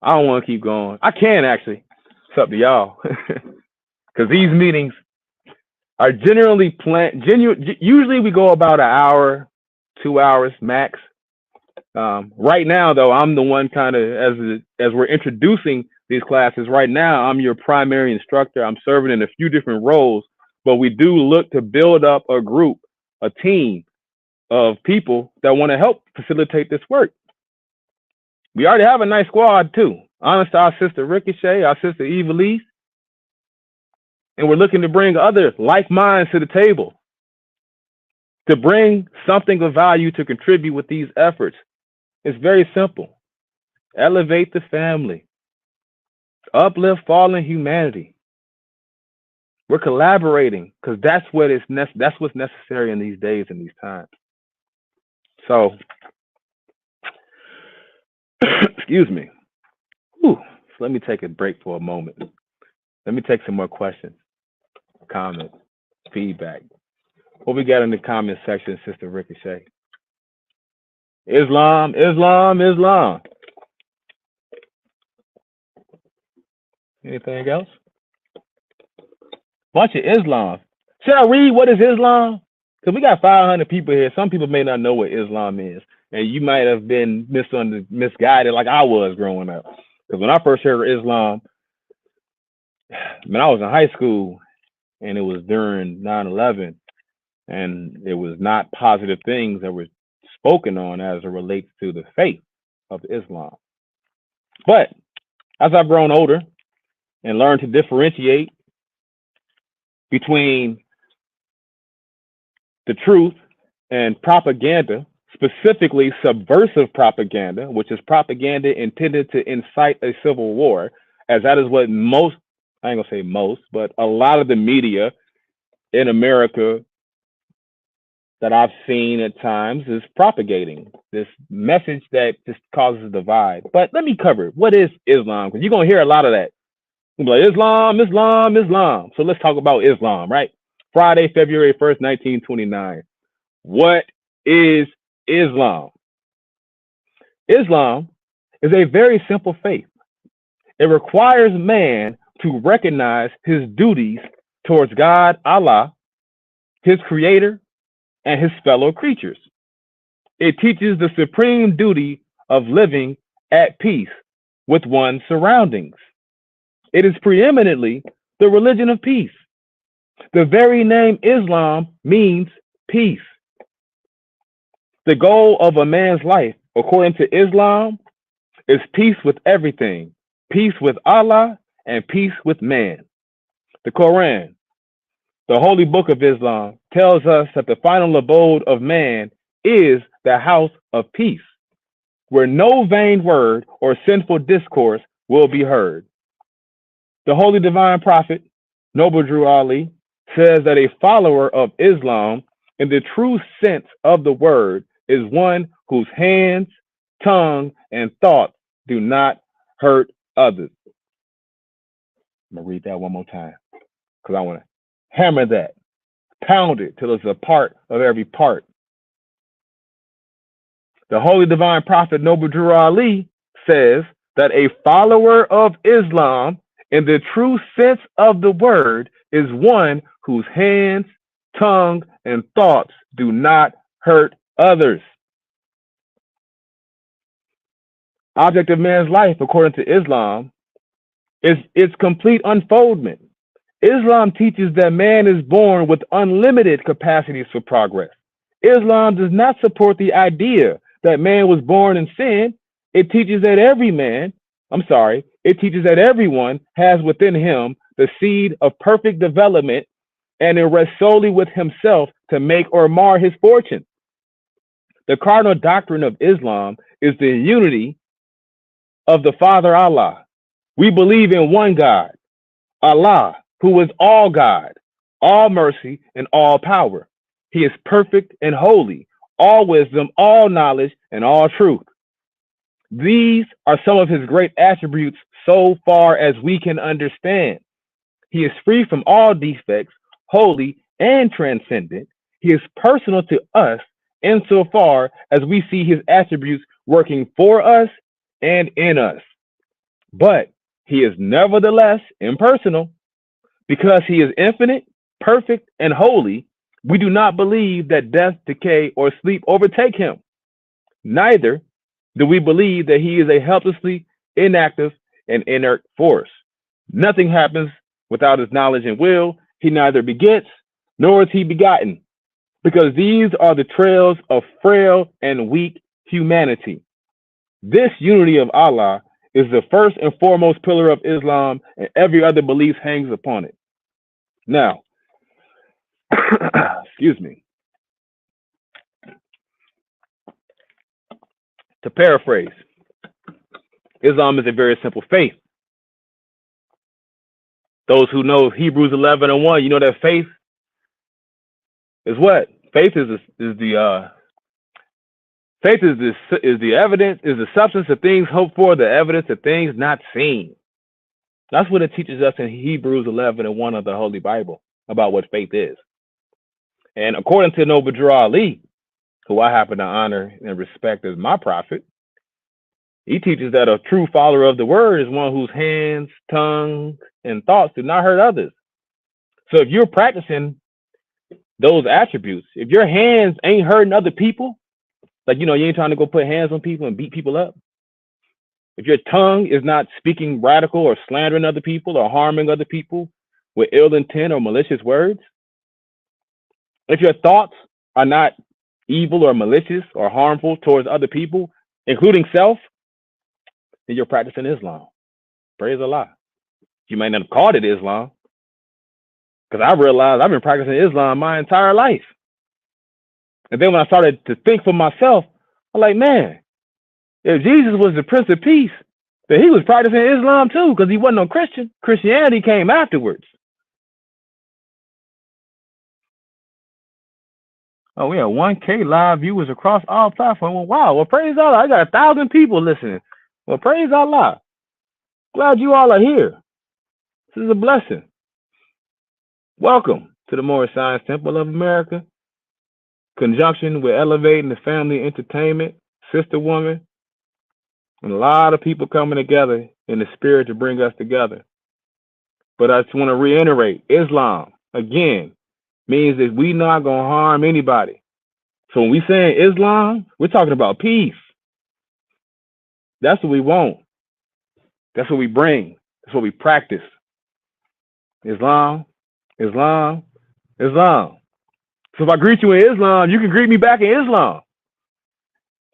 I don't want to keep going. I can actually. It's up to y'all. Because these meetings are generally planned. Usually we go about an hour, 2 hours max. Right now, though, I'm the one kind of, as we're introducing these classes, right now, I'm your primary instructor. I'm serving in a few different roles, but we do look to build up a group, a team of people that want to help facilitate this work. We already have a nice squad, too. Honest to our sister Ricochet, our sister Eva Lee. And we're looking to bring other like minds to the table, to bring something of value to contribute with these efforts. It's very simple. Elevate the family. Uplift fallen humanity. We're collaborating because that's what's necessary in these days and these times. So, excuse me. So let me take a break for a moment. Let me take some more questions, comments, feedback. What we got in the comment section, Sister Ricochet? Islam, Islam, Islam. Anything else? Bunch of Islam. Should I read what is Islam? Because we got 500 people here. Some people may not know what Islam is. And you might have been misguided like I was growing up. Because when I first heard of Islam, when I was in high school, and it was during 9/11, and it was not positive things that were spoken on as it relates to the faith of Islam. But as I've grown older and learned to differentiate between the truth and propaganda, specifically subversive propaganda, which is propaganda intended to incite a civil war, as that is what most, I ain't gonna say most, but a lot of the media in America that I've seen at times is propagating this message that just causes a divide. But let me cover it. What is Islam? Because you're going to hear a lot of that. You'll be like, Islam, Islam, Islam. So let's talk about Islam, right? Friday, February 1st, 1929. What is Islam? Islam is a very simple faith. It requires man to recognize his duties towards God, Allah, his creator, and his fellow creatures. It teaches the supreme duty of living at peace with one's surroundings. It is preeminently the religion of peace. The very name Islam means peace. The goal of a man's life, according to Islam, is peace with everything, peace with Allah, and peace with man. The Quran, the holy book of Islam, tells us that the final abode of man is the house of peace, where no vain word or sinful discourse will be heard. The holy divine prophet, Noble Drew Ali, says that a follower of Islam, in the true sense of the word, is one whose hands, tongue, and thoughts do not hurt others. I'm going to read that one more time because I want to hammer that, pound it till it's a part of every part. The holy divine prophet Noble Drew Ali says that a follower of Islam, in the true sense of the word, is one whose hands, tongue, and thoughts do not hurt others. Object of man's life, according to Islam, is its complete unfoldment. Islam teaches that man is born with unlimited capacities for progress. Islam does not support the idea that man was born in sin. It teaches that every man, it teaches that everyone has within him the seed of perfect development, and it rests solely with himself to make or mar his fortune. The cardinal doctrine of Islam is the unity of the Father Allah. We believe in one God, Allah, who is all God, all mercy, and all power. He is perfect and holy, all wisdom, all knowledge, and all truth. These are some of his great attributes so far as we can understand. He is free from all defects, holy and transcendent. He is personal to us insofar as we see his attributes working for us and in us. But he is nevertheless impersonal. Because he is infinite, perfect, and holy, we do not believe that death, decay, or sleep overtake him. Neither do we believe that he is a helplessly inactive and inert force. Nothing happens without his knowledge and will. He neither begets nor is he begotten, because these are the trails of frail and weak humanity. This unity of Allah is the first and foremost pillar of Islam, and every other belief hangs upon it. Now, excuse me. To paraphrase, Islam is a very simple faith. Those who know Hebrews 11:1, you know that faith is what? Faith is the evidence, is the substance of things hoped for, the evidence of things not seen. That's what it teaches us in Hebrews 11:1 of the Holy Bible about what faith is. And according to Noble Drew Ali, who I happen to honor and respect as my prophet, he teaches that a true follower of the word is one whose hands, tongue, and thoughts do not hurt others. So if you're practicing those attributes, if your hands ain't hurting other people, like, you ain't trying to go put hands on people and beat people up. If your tongue is not speaking radical or slandering other people or harming other people with ill intent or malicious words, if your thoughts are not evil or malicious or harmful towards other people, including self, then you're practicing Islam. Praise Allah. You might not have called it Islam, because I realized I've been practicing Islam my entire life. And then when I started to think for myself, I'm like, man, if Jesus was the Prince of Peace, then he was practicing Islam too, because he wasn't no Christian. Christianity came afterwards. Oh, we have 1K live viewers across all platforms. Well, wow. Well, praise Allah. I got 1,000 people listening. Well, praise Allah. Glad you all are here. This is a blessing. Welcome to the Moorish Science Temple of America. Conjunction with Elevating the Family Entertainment, Sister Woman, and a lot of people coming together in the spirit to bring us together. But I just want to reiterate, Islam, again, means that we not going to harm anybody. So when we say Islam, we're talking about peace. That's what we want. That's what we bring. That's what we practice. Islam, Islam, Islam. So if I greet you in Islam, you can greet me back in Islam.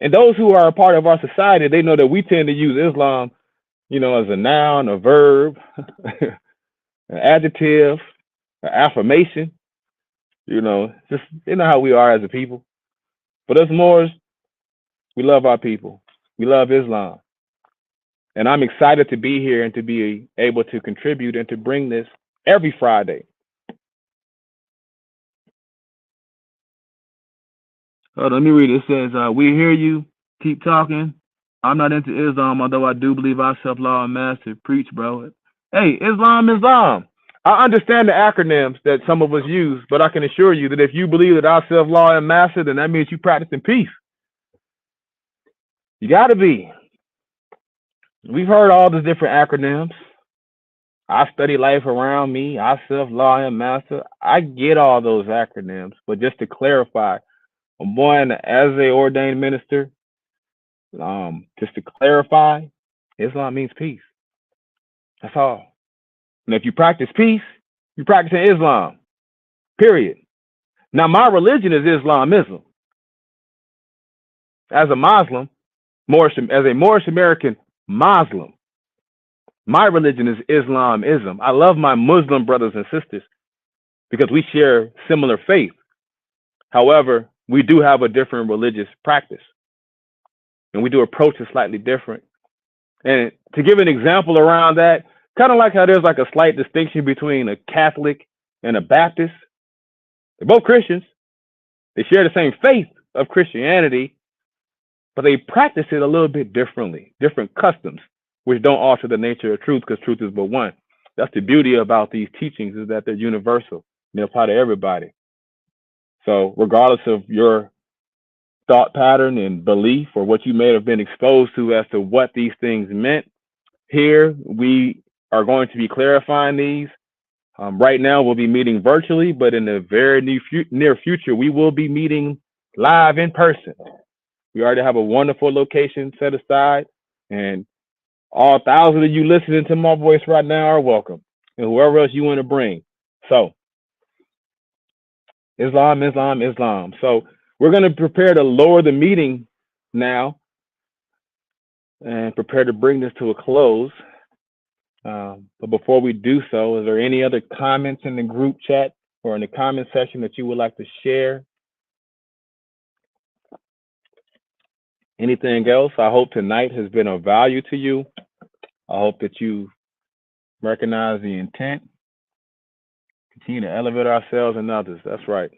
And those who are a part of our society, they know that we tend to use Islam, as a noun, a verb, an adjective, an affirmation. Just how we are as a people. But us Moors, we love our people. We love Islam. And I'm excited to be here and to be able to contribute and to bring this every Friday. Let me read it. It says, we hear you. Keep talking. I'm not into Islam, although I do believe I self-law and master. Preach, bro. Hey, Islam, Islam. I understand the acronyms that some of us use, but I can assure you that if you believe that I self-law and master, then that means you practicing peace. You got to be. We've heard all the different acronyms. I study life around me. I self-law and master. I get all those acronyms, but just to clarify, I'm born as an ordained minister. Just to clarify, Islam means peace. That's all. And if you practice peace, you're practicing Islam. Period. Now, my religion is Islamism. As a Muslim, as a Moorish American Muslim, My religion is Islamism. I love my Muslim brothers and sisters because we share similar faith. However, we do have a different religious practice and we do approach it slightly different. And to give an example around that, kind of like how there's like a slight distinction between a Catholic and a Baptist. They're both Christians. They share the same faith of Christianity, but they practice it a little bit differently, different customs, which don't alter the nature of truth because truth is but one. That's the beauty about these teachings is that they're universal. They apply to everybody. So regardless of your thought pattern and belief or what you may have been exposed to as to what these things meant, here we are going to be clarifying these. Right now, we'll be meeting virtually, but in the very near future, we will be meeting live in person. We already have a wonderful location set aside, and all thousands of you listening to my voice right now are welcome, and whoever else you want to bring. So, Islam, Islam, Islam. So, we're going to prepare to lower the meeting now and prepare to bring this to a close. But before we do so, is there any other comments in the group chat or in the comment section that you would like to share? Anything else? I hope tonight has been of value to you. I hope that you recognize the intent. Continue to elevate ourselves and others. That's right.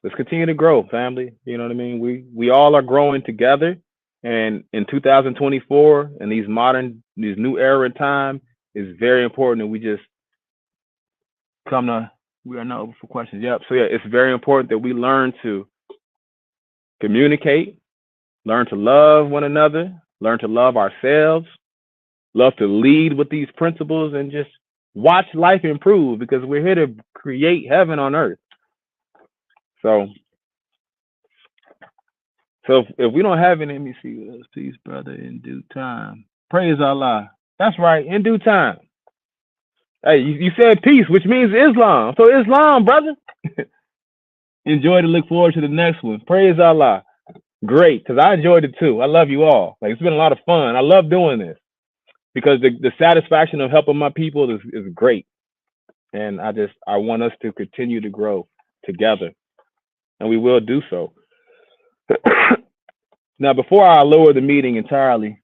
Let's continue to grow, family. You know what I mean? We all are growing together. And in 2024, in these new era time, is very important that we just we are not open for questions. Yep. So yeah, it's very important that we learn to communicate, learn to love one another, learn to love ourselves, love to lead with these principles, and just watch life improve because we're here to create heaven on earth. So if we don't have any, let me see what else. Peace, brother, in due time. Praise Allah. That's right, in due time. Hey, you said peace, which means Islam. So Islam, brother. Enjoy to look forward to the next one. Praise Allah. Great, because I enjoyed it too. I love you all. Like it's been a lot of fun. I love doing this because the satisfaction of helping my people is great. And I want us to continue to grow together. And we will do so. Now, before I lower the meeting entirely,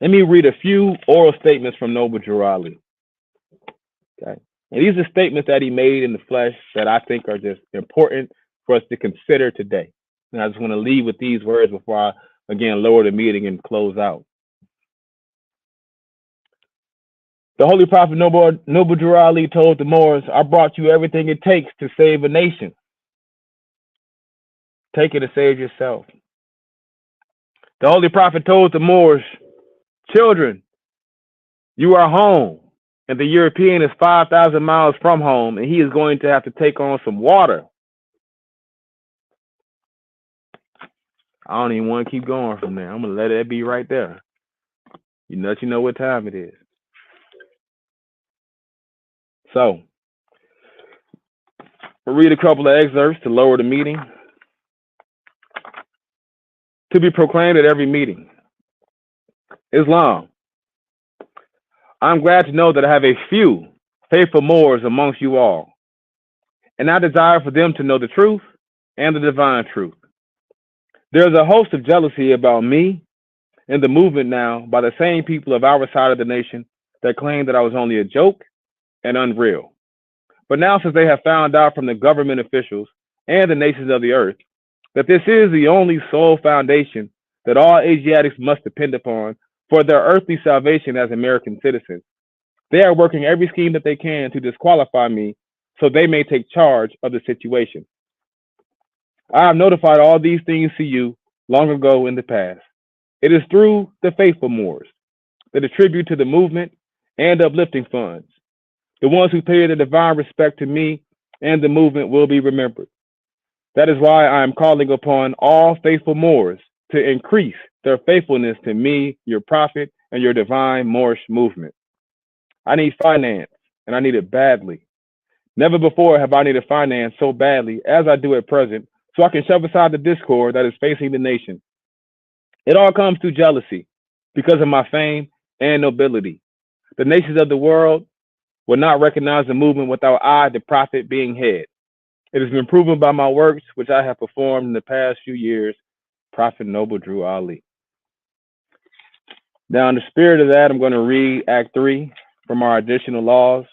let me read a few oral statements from Noble Jurali. Okay. And these are statements that he made in the flesh that I think are just important for us to consider today. And I just want to leave with these words before I, again, lower the meeting and close out. The Holy Prophet Noble Jurali told the Moors, I brought you everything it takes to save a nation. Take it to save yourself. The Holy Prophet told the Moors, children, you are home, and the European is 5,000 miles from home, and he is going to have to take on some water. I don't even want to keep going from there. I'm going to let it be right there. You know what time it is. So, we'll read a couple of excerpts to lower the meeting. To be proclaimed at every meeting. Islam. I'm glad to know that I have a few faithful Moors amongst you all, and I desire for them to know the truth and the divine truth. There is a host of jealousy about me and the movement now by the same people of our side of the nation that claim that I was only a joke and unreal. But now, since they have found out from the government officials and the nations of the earth that this is the only sole foundation that all Asiatics must depend upon for their earthly salvation as American citizens, they are working every scheme that they can to disqualify me so they may take charge of the situation. I have notified all these things to you long ago in the past. It is through the faithful Moors that attribute to the movement and uplifting funds. The ones who pay the divine respect to me and the movement will be remembered. That is why I am calling upon all faithful Moors to increase their faithfulness to me, your prophet, and your divine Moorish movement. I need finance, and I need it badly. Never before have I needed finance so badly as I do at present, so I can shove aside the discord that is facing the nation. It all comes through jealousy because of my fame and nobility. The nations of the world will not recognize the movement without I, the prophet, being head. It has been proven by my works, which I have performed in the past few years, Prophet Noble Drew Ali. Now, in the spirit of that, I'm going to read Act 3 from our additional laws.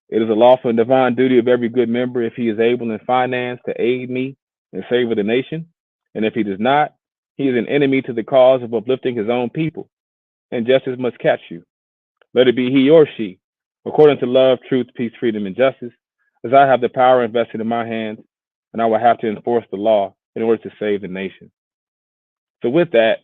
It is a lawful and divine duty of every good member, if he is able in finance, to aid me in favor of the nation. And if he does not, he is an enemy to the cause of uplifting his own people. And justice must catch you. Let it be he or she, according to love, truth, peace, freedom, and justice, as I have the power invested in my hands, and I will have to enforce the law in order to save the nation. So with that,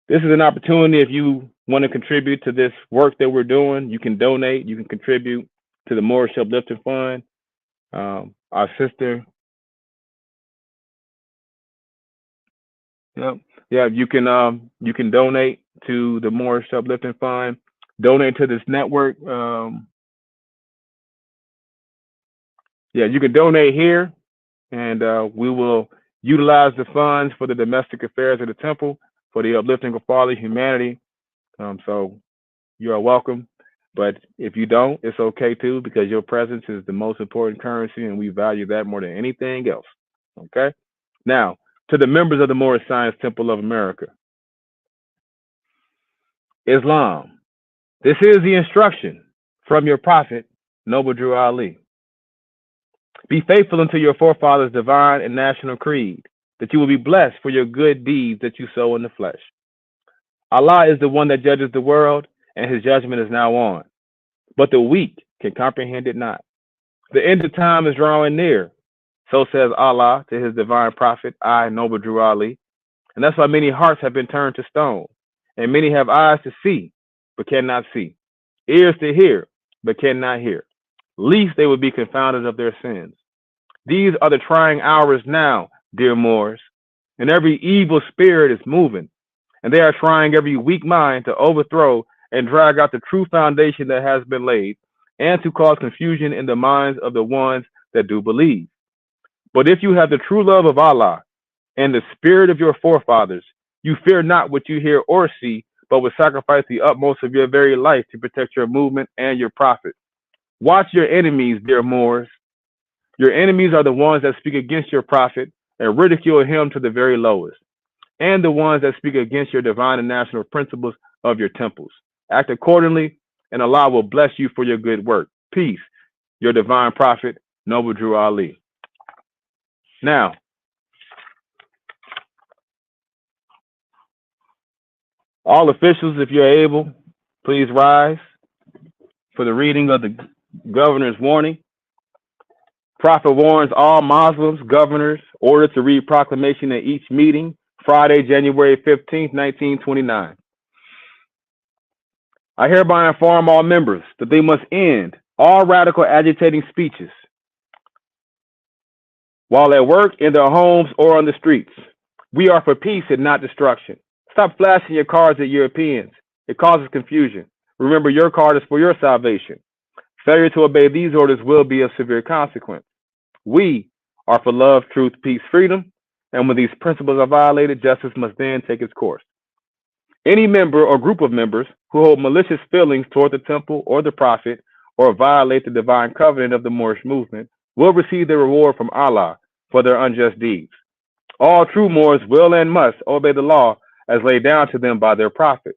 this is an opportunity. If you want to contribute to this work that we're doing, you can donate, you can contribute to the Moorish Uplifting Fund. Our sister, you can donate to the Moorish Uplifting Fund, donate to this network. You can donate here, and we will utilize the funds for the domestic affairs of the temple, for the uplifting of fatherly humanity. So you are welcome. But if you don't, it's okay too, because your presence is the most important currency, and we value that more than anything else. Okay? Now, to the members of the Moorish Science Temple of America. Islam. This is the instruction from your prophet, Noble Drew Ali. Be faithful unto your forefathers' divine and national creed, that you will be blessed for your good deeds that you sow in the flesh. Allah is the one that judges the world, and his judgment is now on. But the weak can comprehend it not. The end of time is drawing near. So says Allah to his divine prophet, I, Noble Drew Ali. And that's why many hearts have been turned to stone, and many have eyes to see, but cannot see, ears to hear, but cannot hear, lest they would be confounded of their sins. These are the trying hours now, dear Moors, and every evil spirit is moving, and they are trying every weak mind to overthrow and drag out the true foundation that has been laid, and to cause confusion in the minds of the ones that do believe. But if you have the true love of Allah and the spirit of your forefathers, you fear not what you hear or see, but will sacrifice the utmost of your very life to protect your movement and your prophet. Watch your enemies, dear Moors. Your enemies are the ones that speak against your prophet and ridicule him to the very lowest, and the ones that speak against your divine and national principles of your temples. Act accordingly, and Allah will bless you for your good work. Peace, your divine prophet, Noble Drew Ali. Now, all officials, if you're able, please rise for the reading of the governor's warning. Prophet warns all Muslims, governors, ordered to read proclamation at each meeting, Friday, January 15th, 1929. I hereby inform all members that they must end all radical agitating speeches while at work, in their homes, or on the streets. We are for peace and not destruction. Stop flashing your cards at Europeans. It causes confusion. Remember, your card is for your salvation. Failure to obey these orders will be of severe consequence. We are for love, truth, peace, freedom, and when these principles are violated, justice must then take its course. Any member or group of members who hold malicious feelings toward the temple or the prophet, or violate the divine covenant of the Moorish movement, will receive their reward from Allah for their unjust deeds. All true Moors will and must obey the law as laid down to them by their prophet.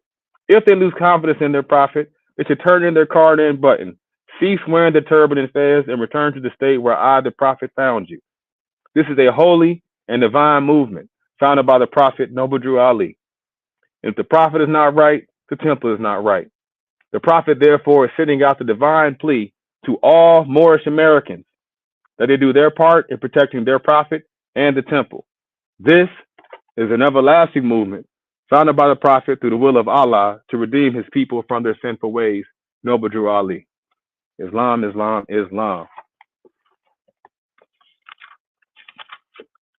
If they lose confidence in their prophet, they should turn in their card and button, cease wearing the turban and fez, and return to the state where I, the prophet, found you. This is a holy and divine movement founded by the prophet Noble Drew Ali. If the prophet is not right, the temple is not right. The prophet, therefore, is sending out the divine plea to all Moorish Americans that they do their part in protecting their prophet and the temple. This is an everlasting movement founded by the prophet through the will of Allah to redeem his people from their sinful ways. Noble Drew Ali. Islam, Islam, Islam.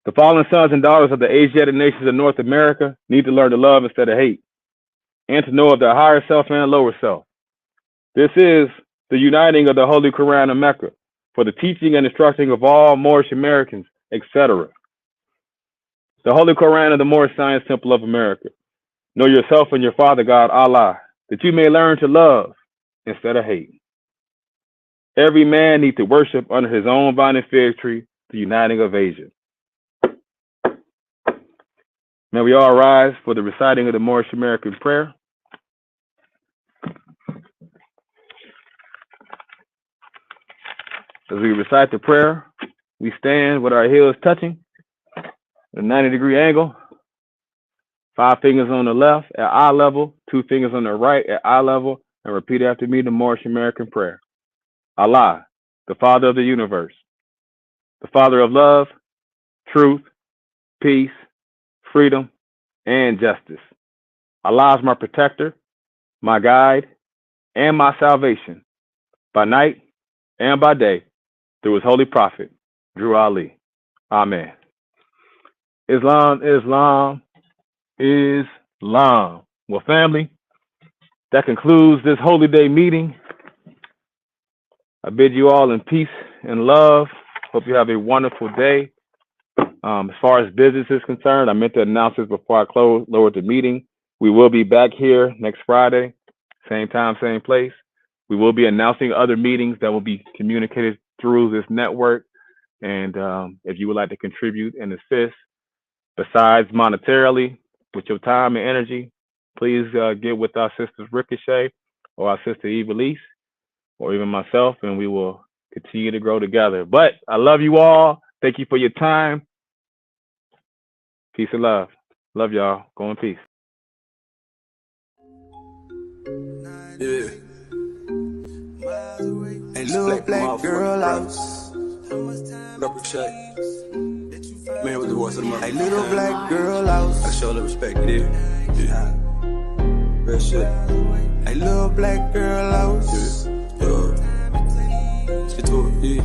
The fallen sons and daughters of the Asiatic nations of North America need to learn to love instead of hate, and to know of their higher self and lower self. This is the uniting of the Holy Quran of Mecca for the teaching and instructing of all Moorish Americans, etc. The Holy Quran of the Moorish Science Temple of America. Know yourself and your Father God, Allah, that you may learn to love instead of hate. Every man needs to worship under his own vine and fig tree, the uniting of Asia. May we all rise for the reciting of the Moorish American prayer. As we recite the prayer, we stand with our heels touching at a 90-degree angle, 5 fingers on the left at eye level, 2 fingers on the right at eye level, and repeat after me the Moorish American prayer. Allah, the Father of the universe, the Father of love, truth, peace, freedom, and justice. Allah is my protector, my guide, and my salvation, by night and by day, through his holy prophet, Drew Ali. Amen. Islam, Islam, Islam. Well, family, that concludes this Holy Day meeting. I bid you all in peace and love. Hope you have a wonderful day. As far as business is concerned, I meant to announce this before I lowered the meeting. We will be back here next Friday, same time, same place. We will be announcing other meetings that will be communicated through this network. And if you would like to contribute and assist, besides monetarily, with your time and energy, please get with our sisters Ricochet or our sister Eva Lise, or even myself, and we will continue to grow together. But I love you all. Thank you for your time. Peace and love. Love y'all. Go in peace. Yeah. Hey, little black girl out. Man with the voice of the mother. Hey, little black girl out. I show the respect, yeah. Real shit. Hey, little black girl out. Let's get to it, yeah.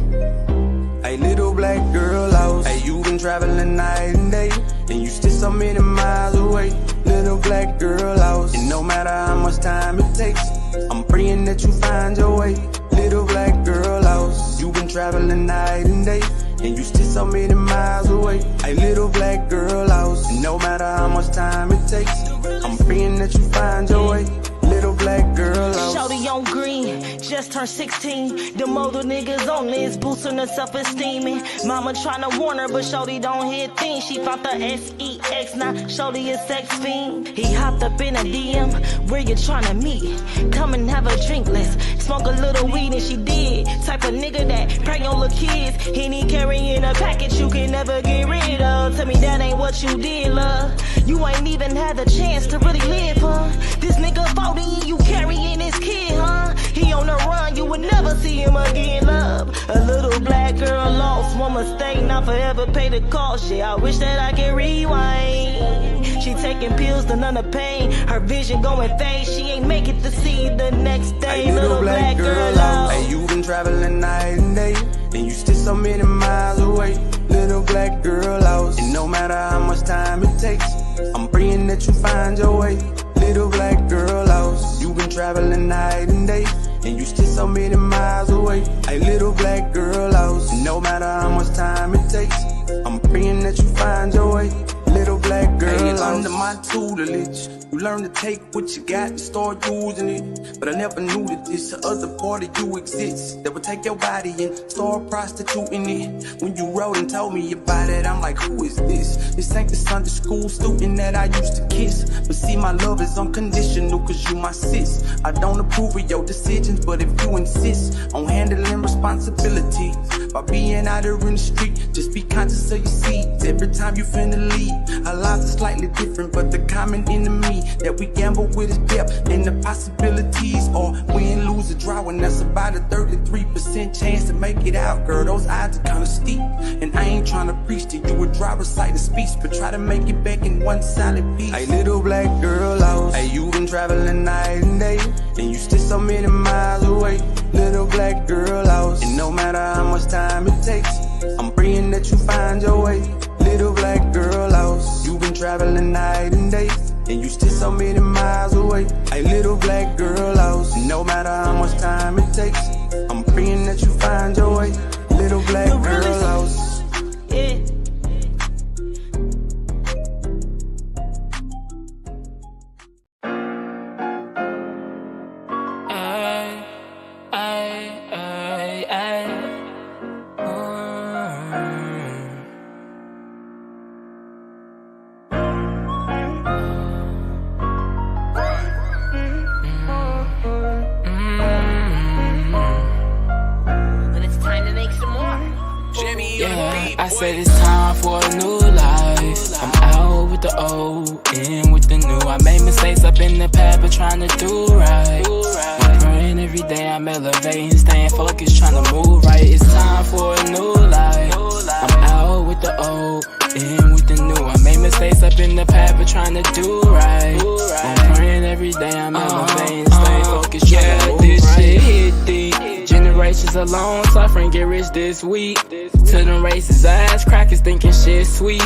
Hey, little black girl out. Hey, you been traveling night and day, and you still so many miles away. Little black girl out. And no matter how much time it takes, I'm praying that you find your way. Little black girl out. You been traveling night and day, and you still so many miles away. Hey, little black girl out. And no matter how much time it takes, I'm praying that you find your way. Little black girl out. Shorty on green, just turned 16. Them older niggas on this, boosting her self-esteem. Mama tryna warn her, but Shorty don't hear things. She found the SEX, now Shorty is sex fiend. He hopped up in a DM, where you tryna meet? Come and have a drink, let's smoke a little weed. And she did, type of nigga that pray on little kids. He need carrying a package you can never get rid of. Tell me that ain't what you did, love. You ain't even had the chance to really live, huh? This nigga 40, you carrying his kid, huh? He on the run, you would never see him again, love. A little black girl lost, one mistake, not forever pay the cost. Yeah, I wish that I could rewind. She taking pills to numb the pain, her vision going fade. She ain't make it to see the next day. Hey, little black girl out. Hey, you been traveling night and day, and you still so many miles away. Little black girl out. And no matter how much time it takes, I'm praying that you find your way. Little black girl out. You been traveling night and day, and you still so many miles away. Hey, little black girl out. And no matter how much time it takes, I'm praying that you find your way. Little black girl out. Hey, under my tutelage, you learn to take what you got and start using it. But I never knew that this other part of you exists, that would take your body and start prostituting it. When you wrote and told me about it, I'm like, who is this? This ain't the Sunday school student that I used to kiss. But see, my love is unconditional, cause you my sis. I don't approve of your decisions, but if you insist on handling responsibility by being out there in the street, just be conscious of your seeds. Every time you finna leave, our lives are slightly different, but the common enemy that we gamble with is depth, and the possibilities are win, lose, or draw, and that's about a 33% chance to make it out, girl. Those odds are kinda steep, and I ain't trying to preach to you a dry reciting speech, but try to make it back in one solid piece. Hey, little black girl out. Hey, you been traveling night and day, and you still so many miles away. Little black girl out. And no matter how much time it takes, I'm praying that you find your way. Little black girl out. You been traveling night and day, and you still so many miles away. Hey, little black girl out. No matter how much time it takes, I'm praying that you find your way. Little black girl out. Yeah. Yeah, I said it's time for a new life. I'm out with the old, in with the new. I made mistakes up in the past, but trying to do right. I'm praying every day, I'm elevating, staying focused, trying to move right. It's time for a new life. I'm out with the old, in with the new. I made mistakes up in the past, but trying to do right. I'm praying every day, I'm elevating, staying focused, trying to move right. This shit hit deep. Generations alone, suffering, get rich this week. To them racist ass crackers thinking shit sweet.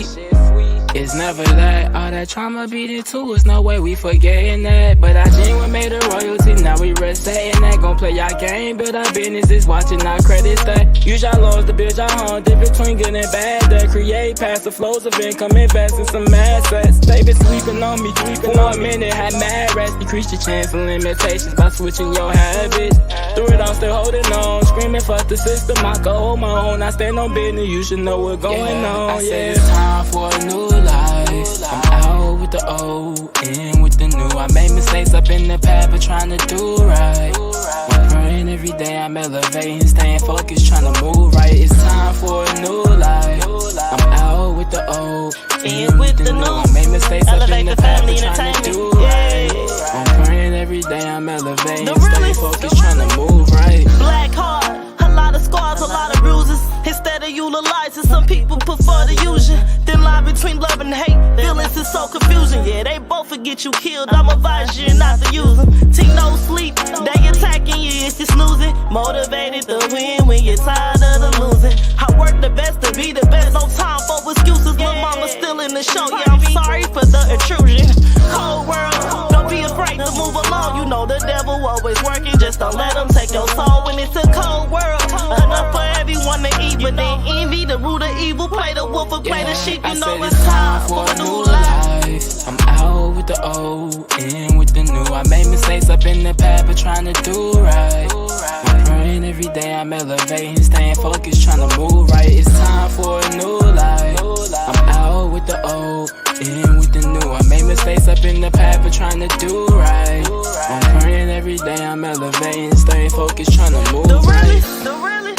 It's never that, all that trauma beating too. There's no way we forgetting that. But I genuine made a royalty, now we rest saying that. Gon' play our game, build our businesses, watching our credits that. Use y'all laws to build y'all home, difference between good and bad. That create passive flows of income, invest in some assets. They been sleeping on me, for a minute, had mad rest. Decrease your chance and limitations by switching your habits. Through it all, still holding on, screaming fuck the system. I go hold my own, I stand on business, you should know what's going on. I said it's time for a new life. I'm out with the old, in with the new. I made mistakes up in the past, but trying to do right. I'm praying every day, I'm elevating, staying focused, trying to move right. It's time for a new life. I'm out with the old, in with the new. I made mistakes up in the past, but trying to do right. I'm praying every day, I'm elevating, staying focused, trying to move right. Black heart, a lot of scars, a lot of bruises. Instead of utilizing, some people prefer to use you. Thin line between love and hate, feelings is so confusing. Yeah, they both forget you killed, I'ma advise you not to use them. Team no sleep, they attacking you, it's just snoozing. Motivated to win when you're tired of the losing. I work the best to be the best, no time for excuses. Lil' mama still in the show, yeah, I'm sorry for the intrusion. Cold world, don't be afraid to move along. You know the devil always working, just don't let him take your soul. When it's a cold world, enough for everyone to eat. But then envy, the root of evil, play the wolf and play the sheep. You know it's time for a new life. I'm out with the old, in with the new. I made mistakes up in the past, but trying to do right. I'm praying every day, I'm elevating, staying focused, trying to move right. It's time for a new life. I'm out with the old, in with the new. I made mistakes up in the past, but trying to do right. I'm praying every day, I'm elevating, staying focused, trying to move right. The really